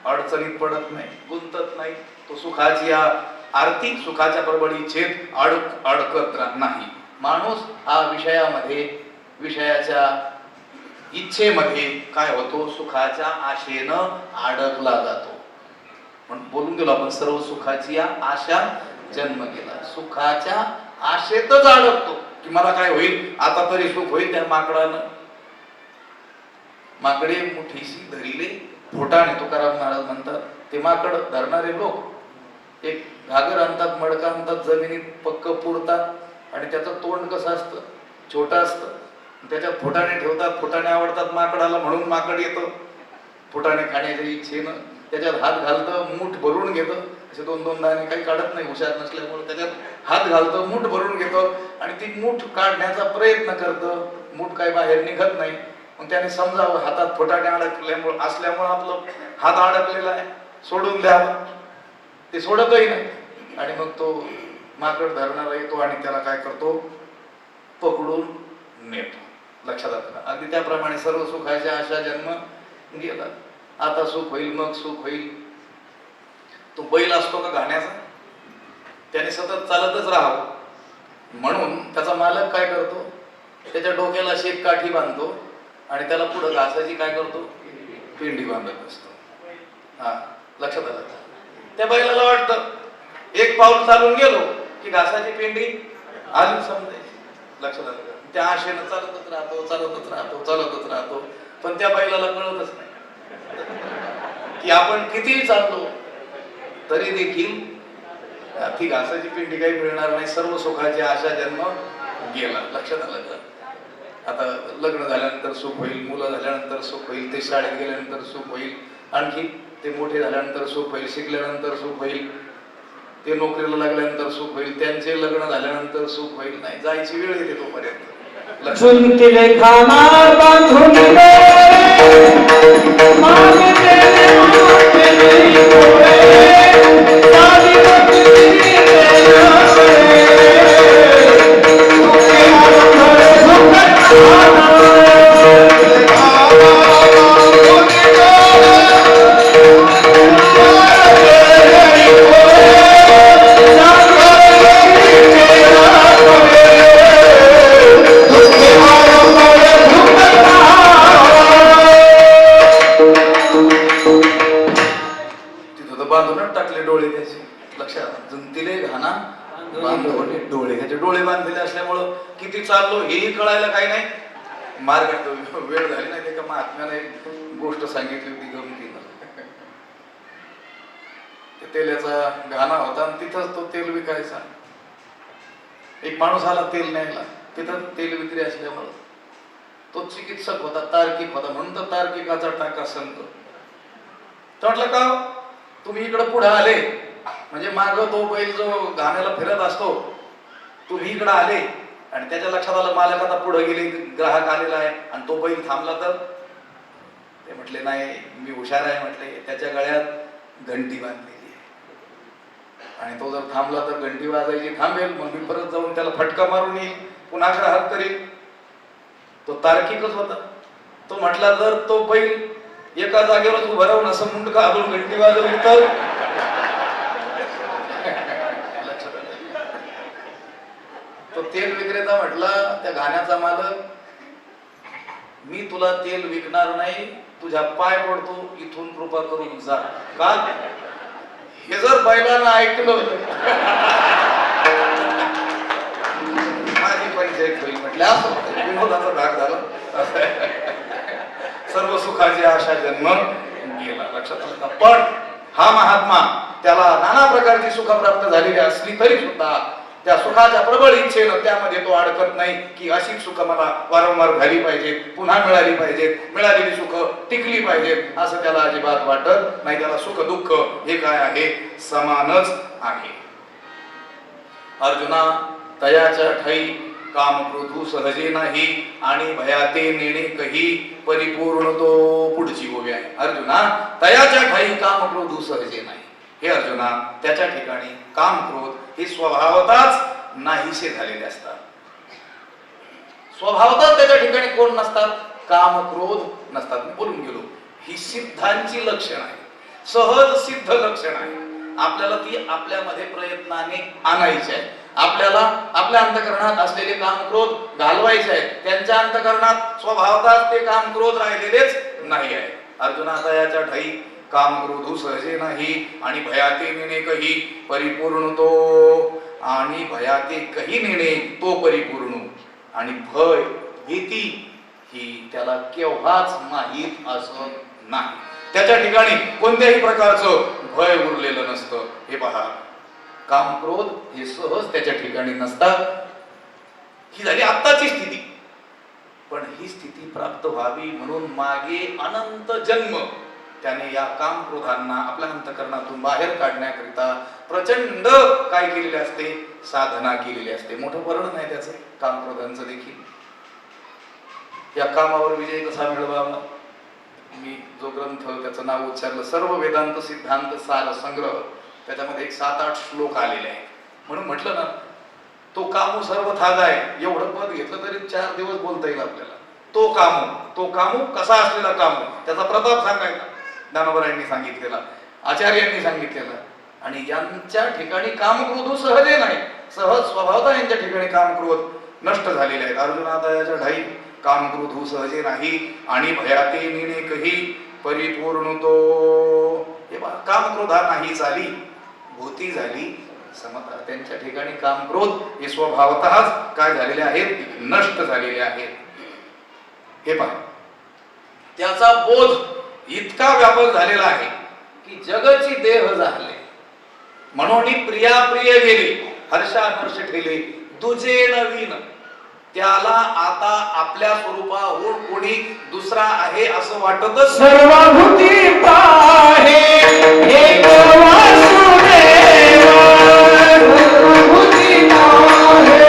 अडचणीत पडत नाही, गुंतत नाही. तो सुखाची आर्थिक सुखाच्या प्रबळ इच्छेत अडकत नाही. माणूस हा विषयामध्ये विषयाच्या इच्छेमध्ये काय होतो, सुखाच्या आशेनं अडकला जातो. पण बोलून गेलो आपण, सर्व सुखाची आशा जन्म गेला. सुखाच्या आशेतच अडकतो की मला काय होईल, आता तरी सुख होईल. त्या माकडानं माकडे मुठीशी धरिले फोटाने, तुकाराम महाराज म्हणतात. ते माकड धरणारे लोक एक घागर आणतात, मडका आणतात, जमिनीत पक्क पुरतात, आणि त्याचं तोंड कसं असतं, छोटं असतं. त्याच्यात फुटाणे ठेवतात. फुटाणे आवडतात माकडाला म्हणून माकड येतं फुटाणे खाण्याच्या इच्छेनं. त्याच्यात हात घालतं, मूठ भरून घेतं. असे 2-2 दाणे काही काढत नाही हुशार नसल्यामुळे. त्याच्यात हात घालतं, मूठ भरून घेतं, आणि ती मूठ काढण्याचा प्रयत्न करतं. मूठ काही बाहेर निघत नाही. मग त्याने समजावं हातात फुटाणे अडकल्यामुळे असल्यामुळे आपलं हात अडकलेला आहे, सोडून द्यावं. ते सोडतही नाही. आणि मग तो माकड धरणारा येतो आणि त्याला काय करतो, पकडून नेतो. लक्षात आलं. अगदी त्याप्रमाणे सर्व सुखाच्या आशा जन्म गेला. आता सुख होईल, मग सुख होईल. तो बैल असतो का घाण्याचा, त्याने सतत चालतच राहावं म्हणून त्याचा मालक काय करतो, त्याच्या डोक्याला शेत काठी बांधतो आणि त्याला पुढे घासाची काय करतो, पिंडी बांधत असतो. हा, लक्षात आलं. त्या बैलाला वाटतं एक पाऊल चालून गेलो की घासाची पिंडी आली समजायची. लक्षात आलं. त्या आशेनं चालतच राहतो. पण त्या बैलाला कळतच नाही की आपण कितीही चाललो तरी देखील ती घासाची पिंडी काही मिळणार नाही. सर्व सुखाची आशा जन्म गेला. लक्षात आलं का? आता लग्न झाल्यानंतर सुख होईल, मुलं झाल्यानंतर सुख होईल, ते शाळेत गेल्यानंतर सुख होईल, आणखी ते मोठे झाल्यानंतर सुख होईल, शिकल्यानंतर सुख होईल, ते नोकरीला लागल्यानंतर सुख होईल, त्यांचे लग्न झाल्यानंतर सुख होईल. नाही, जायची वेळ येते तोपर्यंत. चुनतीले खाना बांधून बांधूनच टाकले डोळे त्याचे. लक्षात. जुंतीले घाना बांधवले डोळे. ह्याचे डोळे बांधलेले असल्यामुळं किती चाललो हेही कळायला काही नाही. मार्गात वेळ झाली नाही. ते का महात्म्याने एक गोष्ट सांगितली होती गमतीनं. तेलाचा घाना होता आणि तिथंच तो तेल विकायचा. एक माणूस आला तेल न्यायला. तिथं तेल विक्री असल्यामुळं तो चिकित्सक होता, तार्किक होता, म्हणून तर तार्किकाचा टाका संत. म्हटलं का तुम्ही इकडं पुढे आले म्हणजे माग तो बैल जो घाण्याला फिरत असतो, तुम्ही इकडं आले आणि त्याच्या लक्षात आलं मालक आता पुढे गेले, ग्राहक आलेला आहे आणि तो बैल थांबला तर ते म्हटले नाही मी हुशार आहे, म्हटले त्याच्या गळ्यात घंटी बांधलेली आहे आणि तो जर थांबला तर घंटी वाजायची थांबेल, मग मी परत जाऊन त्याला फटका मारून येईल, पुन्हा ग्राहक करेल. तो तार्किकच होता. तो म्हटला जर तो बैल एका जागेवर उभं राहून असं मुंड घालून घंटी वाजवली तर तो तेल विक्रेता म्हटला त्या गाण्याचा मालक, मी तुला तेल विकणार नाही, तुझ्या पाय पडतो, इथून कृपा करून जा. का? हे जर बैलानं ऐकलं माझी पंचायत होईल. म्हटलं असं विनोदाचा भाग झाला. सर्व सुखाची आशा जन्म गेला. लक्षात आलं का? पण हा महात्मा त्याला नाना प्रकारची सुख प्राप्त झालेली असली तरी सुद्धा त्या सुखाच्या प्रबळ इच्छेनं त्यामध्ये तो अडकत नाही की अशी सुख मला वारंवार झाली पाहिजे, पुन्हा मिळाली पाहिजे, मिळालेली सुख टिकली पाहिजे, असं त्याला अजिबात वाटत नाही. त्याला सुख दुःख हे काय आहे, समानच आहे. अर्जुना तयाच्या ठाई काम क्रोधू सहजे नाही आणि भयाते नेणे कही परिपूर्ण तो पुढची ओवी आहे. अर्जुना तयाच्या ठाई काम क्रोधू सहजे नाही. हे अर्जुना त्याच्या ठिकाणी काम क्रोध हे स्वभावतःच नाहीसे झालेले असतात. स्वभावतःच त्याच्या ठिकाणी कोण नसतात, काम क्रोध नसतात. मी बोलून गेलो ही सिद्धांची लक्षण आहे, सहज सिद्ध लक्षण आहे. आपल्याला ती आपल्यामध्ये प्रयत्नाने आणायची आहे. आपल्याला आपल्या अंतःकरणात असलेले काम क्रोध घालवायचे आहे. त्यांच्या अंतःकरणात स्वभावतःच ते काम क्रोध राहिलेलेच नाही आहे. अर्जुना आता याच्या ठाई काम क्रोधू सहजे नाही आणि भयाते नेणे कही परिपूर्ण तो, आणि भयाते कही नेणे तो परिपूर्ण, आणि भय भीती ही त्याला केव्हाच माहीत असत नाही. त्याच्या ठिकाणी कोणत्याही प्रकारचं भय उरलेलं नसतं. हे पहा, काम क्रोध हे सहज त्याच्या ठिकाणी नसतात. ही झाली आत्ताची स्थिती. पण ही स्थिती प्राप्त व्हावी म्हणून मागे अनंत जन्म त्याने या काम क्रोधांना आपल्या अंतःकरणातून बाहेर काढण्याकरिता प्रचंड काय केलेले असते, साधना केलेली असते. मोठं वर्णन आहे त्याचं काम क्रोधांचं देखील. या कामावर विजय कसा मिळवावा, मी जो ग्रंथ त्याचं नाव उच्चारलं, सर्व वेदांत सिद्धांत सार संग्रह, त्याच्यामध्ये एक 7-8 श्लोक आलेले आहेत. म्हणून म्हटलं ना, तो कामू सर्व थाजा आहे. एवढं पद घेतलं तरी 4 दिवस बोलता येईल आपल्याला. तो कामू कसा असलेला कामू, त्याचा प्रताप सांगायचा ज्ञानोबरायांनी सांगितलेला, आचार्यांनी सांगितलेला. आणि यांच्या ठिकाणी काम क्रोध सहजे नाही, सहज स्वभावतः यांच्या ठिकाणी काम क्रोध नष्ट झालेले आहेत. अर्जुना याच्या ढाई काम क्रोध सहजे नाही आणि भयाते नेणे कही परिपूर्ण तो. हे काम क्रोधा नाही झाली, भूती झाली समता. त्यांच्या ठिकाणी काम क्रोध हे स्वभावतःच काय झालेले आहेत, नष्ट झालेले आहेत. हे पहा, त्याचा बोध इतका व्यापक झालेला आहे की जगची देह झाले म्हणून प्रिया प्रिय गेली, हर्षा हर्ष ठेले तुझे नवीन. त्याला आता आपल्या स्वरूपाहून कोणी दुसरा आहे असं वाटतच सर्वभूती पाहे एक वासुदेव, सर्वभूती पाहे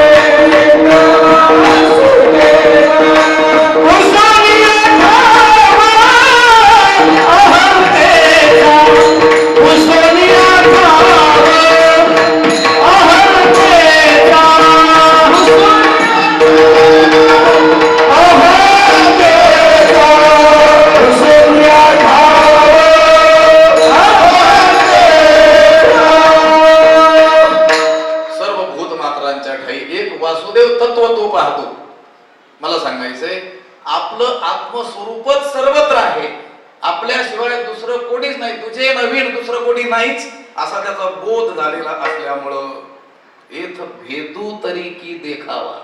एक वासुदेव, उसानिया ठावा अहं तेजा, उसानिया ठावा अहं तेजा, वासुदेव तत्व तो पाहतो. मला सांगायचंय, आपलं आत्मस्वरूपच सर्वत्र आहे, आपल्याशिवाय दुसरं कोणीच नाही, तुझे नवीन दुसरं कोणी नाहीच असा त्याचा बोध झालेला असल्यामुळं येथ भेदू तरी की देखावा,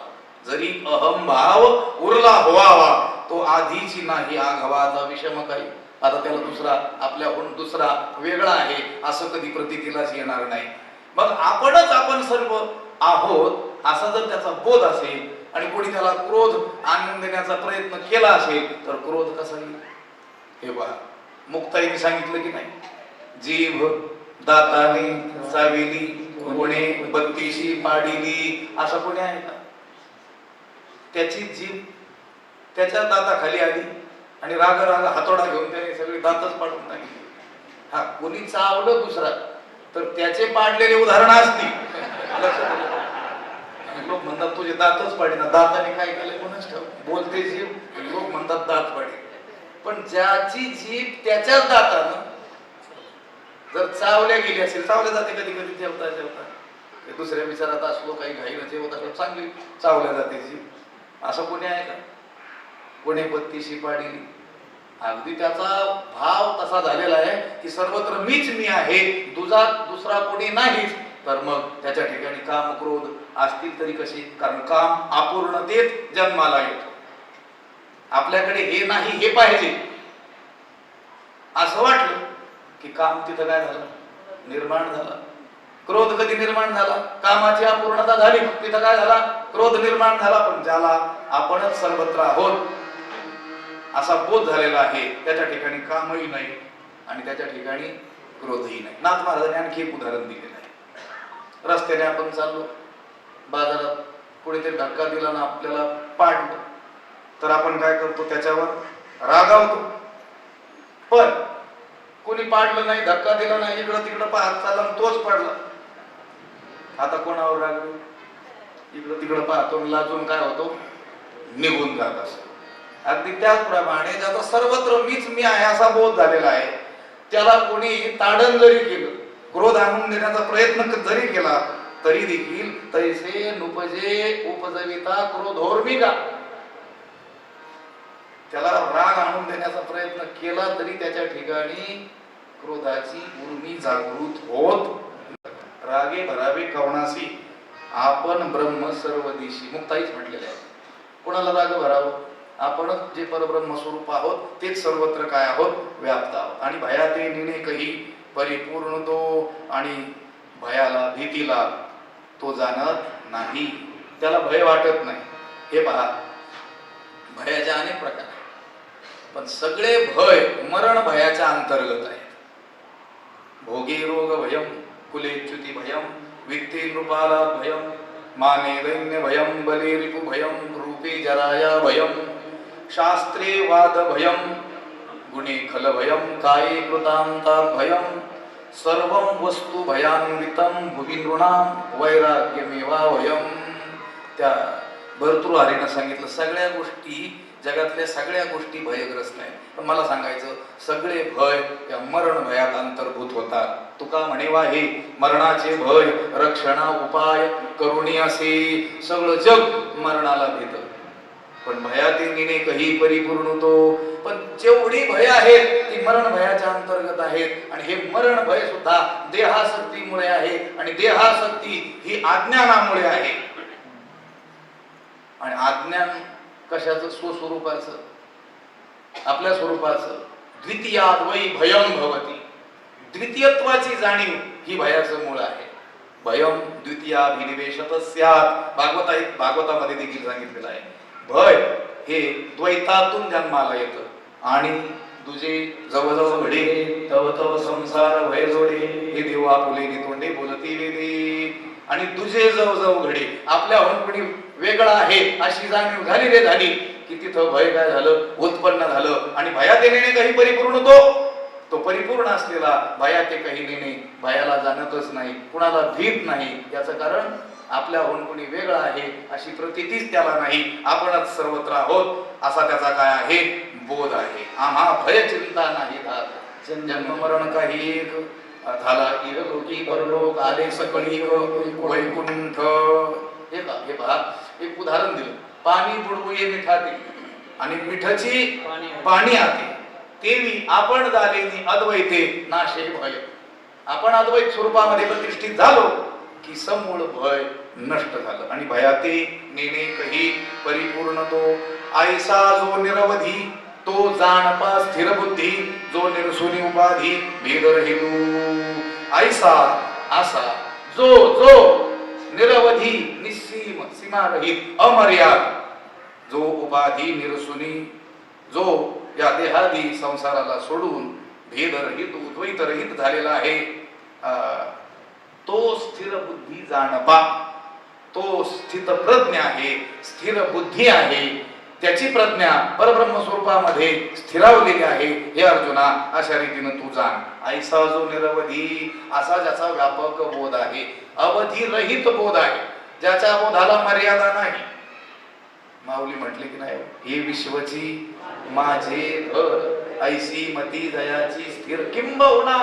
जरी अहंभाव उरला व्हावा तो आधीची नाही आघावाचा विषम काही. आता त्याला दुसरा आपल्याहून दुसरा वेगळा आहे असं कधी प्रतीतीलाच येणार नाही. मग आपणच आपण सर्व आहोत असा जर त्याचा बोध असेल आणि कोणी त्याला क्रोध आणून देण्याचा प्रयत्न केला असेल तर क्रोध कसा येईल. हे बघा, मुक्ताईने सांगितलं की नाही, जीभ दाताने चाविली, कोणे बत्तीशी पाडिली, असं कोणी आहे का? त्याची जीभ त्याच्या दाताखाली आली आणि राग राग हातोडा घेऊन त्याने सगळी दातच पाडून टाकली. हा कोणी चावलं दुसरा तर त्याचे पाडलेले उदाहरण असतील. लक्षात आलं? लोक म्हणतात तुझे दातच पाडीना, दाताने काय केलं कोणच ठाऊक. बोलते जीभ, लोक म्हणतात दात पाडी. पण ज्याची जीभ त्याच्याच दातानं जर चावल्या गेली असेल, चावल्या जाते कधी कधी जेवता जेवता, दुसऱ्या विचारात असलो काही घाईनं जेवत असलो चांगली चावल्या जाते जीभ. असं कोणी आहे का? कोणी बत्तीशी पाडली. अगदी त्याचा भाव तसा झालेला आहे की सर्वत्र मीच मी आहे, दुसरा कोणी नाहीच. तर मग त्याच्या ठिकाणी काम क्रोध असतील तरी कसे? कारण काम अपूर्णतेत जन्माला येतो. आपल्याकडे हे नाही हे पाहिजे असं वाटलं की काम तिथं काय झालं? निर्माण झाला. क्रोध कधी निर्माण झाला? कामाची अपूर्णता झाली, तिथं काय झाला? क्रोध निर्माण झाला. पण ज्याला आपणच सर्वत्र आहोत असा बोध झालेला आहे त्याच्या ठिकाणी कामही नाही आणि त्याच्या ठिकाणी क्रोधही नाही. नाथ महाराजांनी आणखी एक उदाहरण दिलेलं आहे. रस्त्याने आपण चाललो, बाजारात कोणीतरी धक्का दिला ना आपल्याला पाडलं तर आपण काय करतो? त्याच्यावर रागावतो. पण कोणी पाडलं नाही, धक्का दिला नाही, इकडं तिकडं पाहत चालला तोच पडला, आता कोणावर रागवू? इकडं तिकडं पाहतो, लाजून काय होतो? निघून जात असतो. अगदी त्याचप्रमाणे ज्याचा सर्वत्र मीच मी आहे असा बोध झालेला आहे, त्याला कोणी ताडण जरी केलं, क्रोध आणून देण्याचा प्रयत्न जरी केला तरी देखील तैसे नुपजे उपजविता क्रोधोर्मिका, त्याला राग आणून देण्याचा प्रयत्न केला तरी त्याच्या ठिकाणी क्रोधाची उर्मी जागृत होत. रागे भरावे कवणासी आपण ब्रह्म सर्व दिशी, मुक्ताईच म्हटलेले आहे. कोणाला राग भरावं? आपणच जे परब्रह्म स्वरूप आहोत तेच सर्वत्र काय आहोत? व्याप्त आहोत. आणि भयाते निने कही परिपूर्ण तो, आणि भयाला भीतीला तो जाणत नाही, त्याला भय वाटत नाही. हे पहा, भयाचे अनेक प्रकार आहेत पण सगळे भय मरण भयाच्या अंतर्गत आहेत. भोगे रोग भयम, कुलेच्युती भयम, वित्ते नृपाला भयम, माने दैन्य भयम, बले रिपु भयम, रूपे जराया भयम, शास्त्रे वाद भयम, गुणे खल भयम, काये कृतांता भयम, सर्वं वस्तु भयान्वितम, भुवि नृणाम वैराग्यमेवा भयम. त्या भर्तृहरीनं सांगितलं सगळ्या गोष्टी, जगातल्या सगळ्या गोष्टी भयग्रस्त आहेत. पण मला सांगायचं सगळे भय त्या मरण भयात अंतर्भूत होतात. तुका म्हणेवा हे मरणाचे भय रक्षणा उपाय करुणी असे, सगळं जग मरणाला भीत पण भयाते निने कही परिपूर्ण तो. पण जेवढी भय आहेत ती मरण भयाच्या अंतर्गत आहेत. आणि हे मरण भय सुद्धा देहासक्तीमुळे आहे आणि देहासक्ती ही अज्ञानामुळे आहे. आणि अज्ञान कशाचं? स्वस्वरूपाचं, आपल्या स्वरूपाचं. द्वितीयाद्वै भयम भवती, द्वितीयत्वाची जाणीव ही भयाचं मूळ आहे. भयम द्वितीयाभिनिवेशत स्यात्, भागवतामध्ये देखील सांगितलेलं आहे. भय हे द्वैतातून जन्माला येतं आणि तुझे जवळजवळ घडे तव तव संसार भय जोडे, हे देवा फुले तोंडे बोलती वेदे. आणि तुझे जवळजवळ घडे, आपल्याहून कोणी वेगळा आहे अशी जाणीव झाली रे झाली की तिथं भय काय झालं? उत्पन्न झालं. आणि भयात येणे काही परिपूर्ण तो परिपूर्ण असलेला भयाते काही नेणे भयाला जाणतच नाही, कुणाला भीत नाही. याचं कारण आपल्याहून कोणी वेगळा आहे अशी प्रतीतीच त्याला नाही, आपणच सर्वत्र आहोत असा त्याचा काय आहे? बोध आहे. आम्हा भय चिंता नाही धात, जन्म मरण काही एक झाला इह लोकी परलोक आले सकळी वैकुंठ. हे पहा, एक उदाहरण दिलं. पाणी बुडवू ये मिठाते आणि मिठाची पाणी आते, तेवी आपण झालेली अद्वैते नाशे भय. आपण अद्वैत स्वरूपामध्ये प्रतिष्ठित झालो की समूळ भय नष्ट झालं. आणि भयाते नेणे कही परिपूर्ण तो, ऐसा जो निरवधी तो जाणपा स्थिर बुद्धी, जो निरसुनी उपाधी भेदर हेतू. ऐसा असा जो निरवधी निस्सीम सीमारहित अमर्याद, जो उपाधी निरसुनी, जो या देहादी संसाराला सोडून भेदरहित द्वैतरहित झालेला आहे, तो स्थिर बुद्धी जाणपा, तो स्थित प्रज्ञ आहे, स्थिर बुद्धी आहे. त्याची प्रज्ञा परब्रह्म स्वरूपामध्ये स्थिरावलेली आहे. हे अर्जुना, अशा रीतीनं तू जाण. ऐसा जो निरवधी, असा ज्याचा व्यापक बोध आहे, अवधी रहित बोध आहे, ज्याच्या बोधाला मर्यादा नाही. माऊली म्हटले की नाही, हे विश्वची माझे घर, ऐसी मती दयाची स्थिर किंबहुना.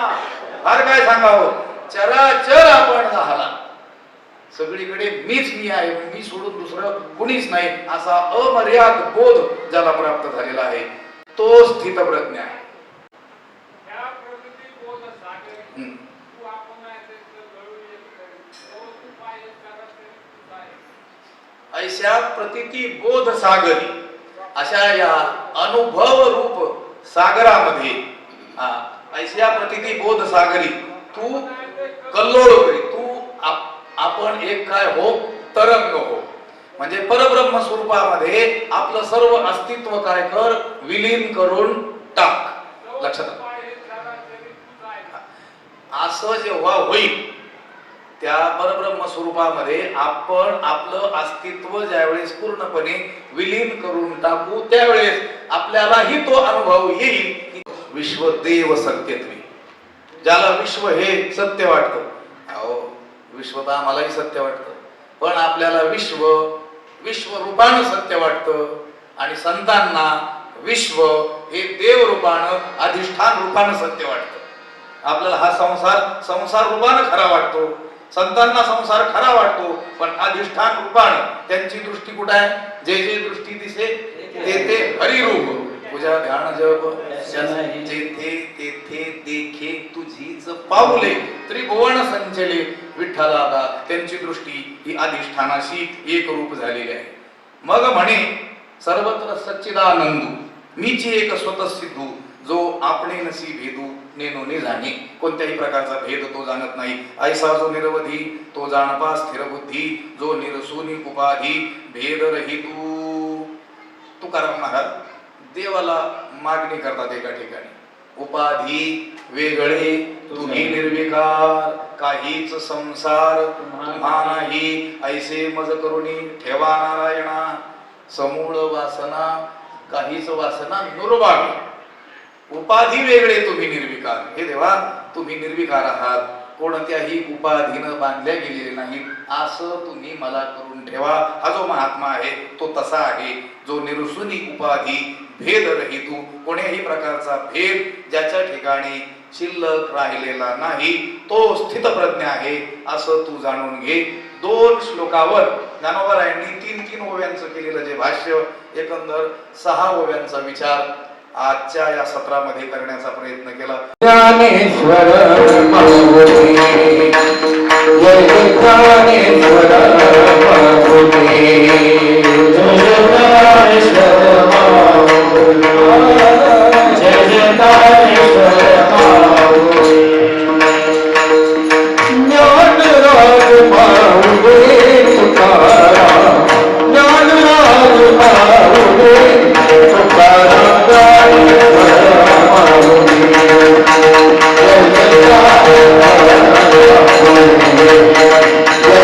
फार काय सांगावं, चराचर आपण झाला, सगळीकडे मीच मी आहे, मी सोडून दुसरं कुणीच नाही, असा अमर्याद बोध ज्याला प्राप्त झालेला आहे, तो स्थित प्रज्ञ आहे. ऐशा प्रतिती बोध सागरी, अशा या अनुभव रूप सागरामध्ये, ऐशा प्रतिती बोध सागरी तू कल्लोळ करी. तू आपण एक काय हो, तरंग हो. म्हणजे परब्रह्म स्वरूपामध्ये आपलं सर्व अस्तित्व काय कर, विलीन करून टाक. लक्षात असं जेव्हा होईल, त्या परब्रह्म स्वरूपामध्ये आपण आपलं अस्तित्व ज्यावेळेस पूर्णपणे विलीन करून टाकू, त्यावेळेस आपल्यालाही तो अनुभव येईल की विश्वदेव सत्यत्वे. ज्याला विश्व हे सत्य वाटतं, अहो विश्व तर आम्हालाही सत्य वाटतं, पण आपल्याला विश्व विश्वरूपानं सत्य वाटतं, आणि संतांना विश्व हे देव रूपानं, अधिष्ठान रूपानं सत्य वाटतं. आपल्याला हा संसार रूपानं खरा वाटतो, संतांना संसार खरा वाटतो, पण अधिष्ठान रूपानं त्यांची दृष्टी कुठे आहे? जे जे दृष्टी दिसे ते ते हरिरूप. तुझ्या ध्यान जप जेथे तेथे देखे तुझीच पाऊले, त्रिभुवन संचले विठ्ठला. त्यांची दृष्टी ही अधिष्ठानाशी एक रूप झालेली आहे. मग म्हणे सर्वत्र सच्चिदानंदू, मीची एक स्वतः सिद्धू, जो आपणे नसी भेदू नेनोने जाणे. कोणत्याही प्रकारचा भेद तो जाणत नाही. ऐसा जो निरवधी, तो जाणपा स्थिर बुद्धी, जो निरसुनी उपाधी भेद रहितू. तुकाराम महाराज देवाला मागणी करतात एका ठिकाणी, उपाधी वेगळे तुम्ही निर्विकार, काहीच संसार तुम्हा नाही. ऐसे मज करुणी ठेवा नारायणा, समूळ वासना काहीच वासना नुरबावी. उपाधी वेगळे तुम्ही निर्विकार. हे देवा, तुम्ही निर्विकार आहात, कोणत्याही उपाधीनं बांधल्या गेलेले नाही, असं तुम्ही मला करून ठेवा. हा जो महात्मा आहे तो तसा आहे, जो निरसुनी उपाधी भेद रहितू, कोण्याही प्रकारचा भेद ज्याच्या ठिकाणी शिल्लक राहिलेला नाही, तो स्थित प्रज्ञ आहे, असं तू जाणून घे. 2 श्लोकावर ज्ञानोबरायांनी 3 ओव्यांचं केलेलं जे भाष्य, एकंदर 6 ओव्यांचा विचार आजच्या या सत्रामध्ये करण्याचा प्रयत्न केला. ज्ञानेश्वर माऊली, जय ज्ञानेश्वर माऊली, जय ज्ञानेश्वर माऊली, जय ज्ञानेश्वर माऊली. ज्ञानराज माऊली तुकाराम, ज्ञानराज माऊली तुकाराम. Thank you.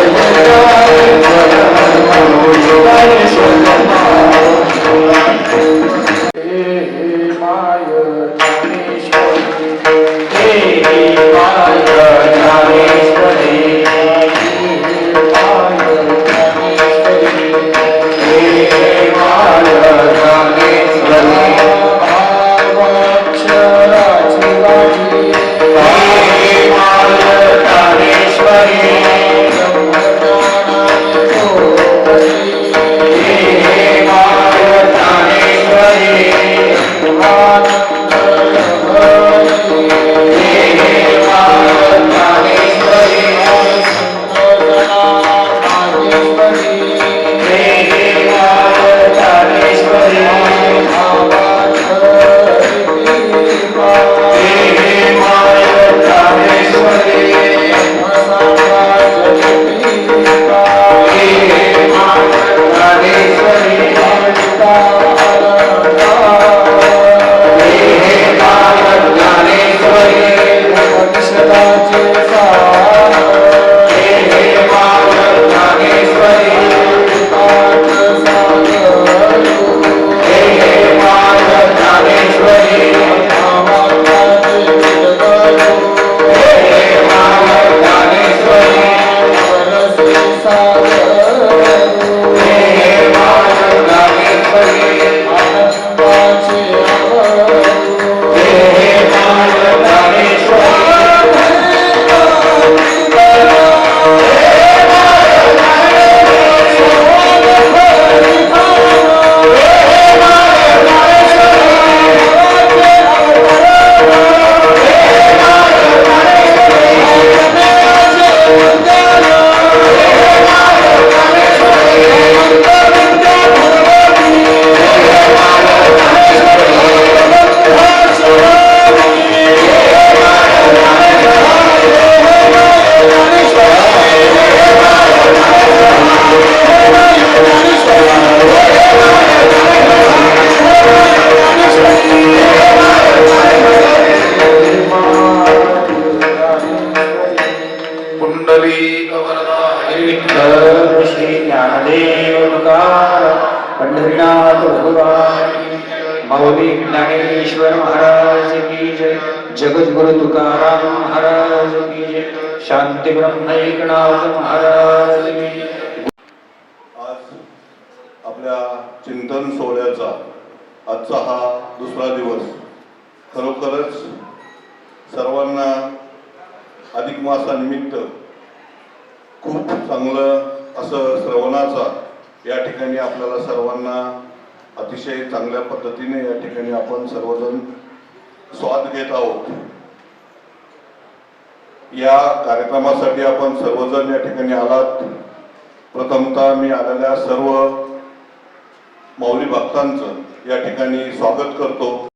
पुंडलिक वरदा हरी विठ्ठल श्री ज्ञानदेव तुकाराम पंढरीनाथ भगवान की जय. माऊली ज्ञानेश्वर महाराज की जय. जगद्गुरु तुकाराम महाराज की जय. शांती ब्रह्म एकनाथ महाराज की जय. आज आपल्या चिंतन सोहळ्याचा आजचा हा दुसरा दिवस खरोखरच सर्वांना अधिक मासानिमित्त खूप चांगलं असं श्रवणाचा या ठिकाणी आपल्याला सर्वांना अतिशय चांगल्या पद्धतीने या ठिकाणी आपण सर्वजण स्वाद घेत आहोत. या कार्यक्रमासाठी आपण सर्वजण या ठिकाणी आलात. प्रथमतः मी आलेल्या सर्व माऊली भक्तांचं या ठिकाणी स्वागत करतो.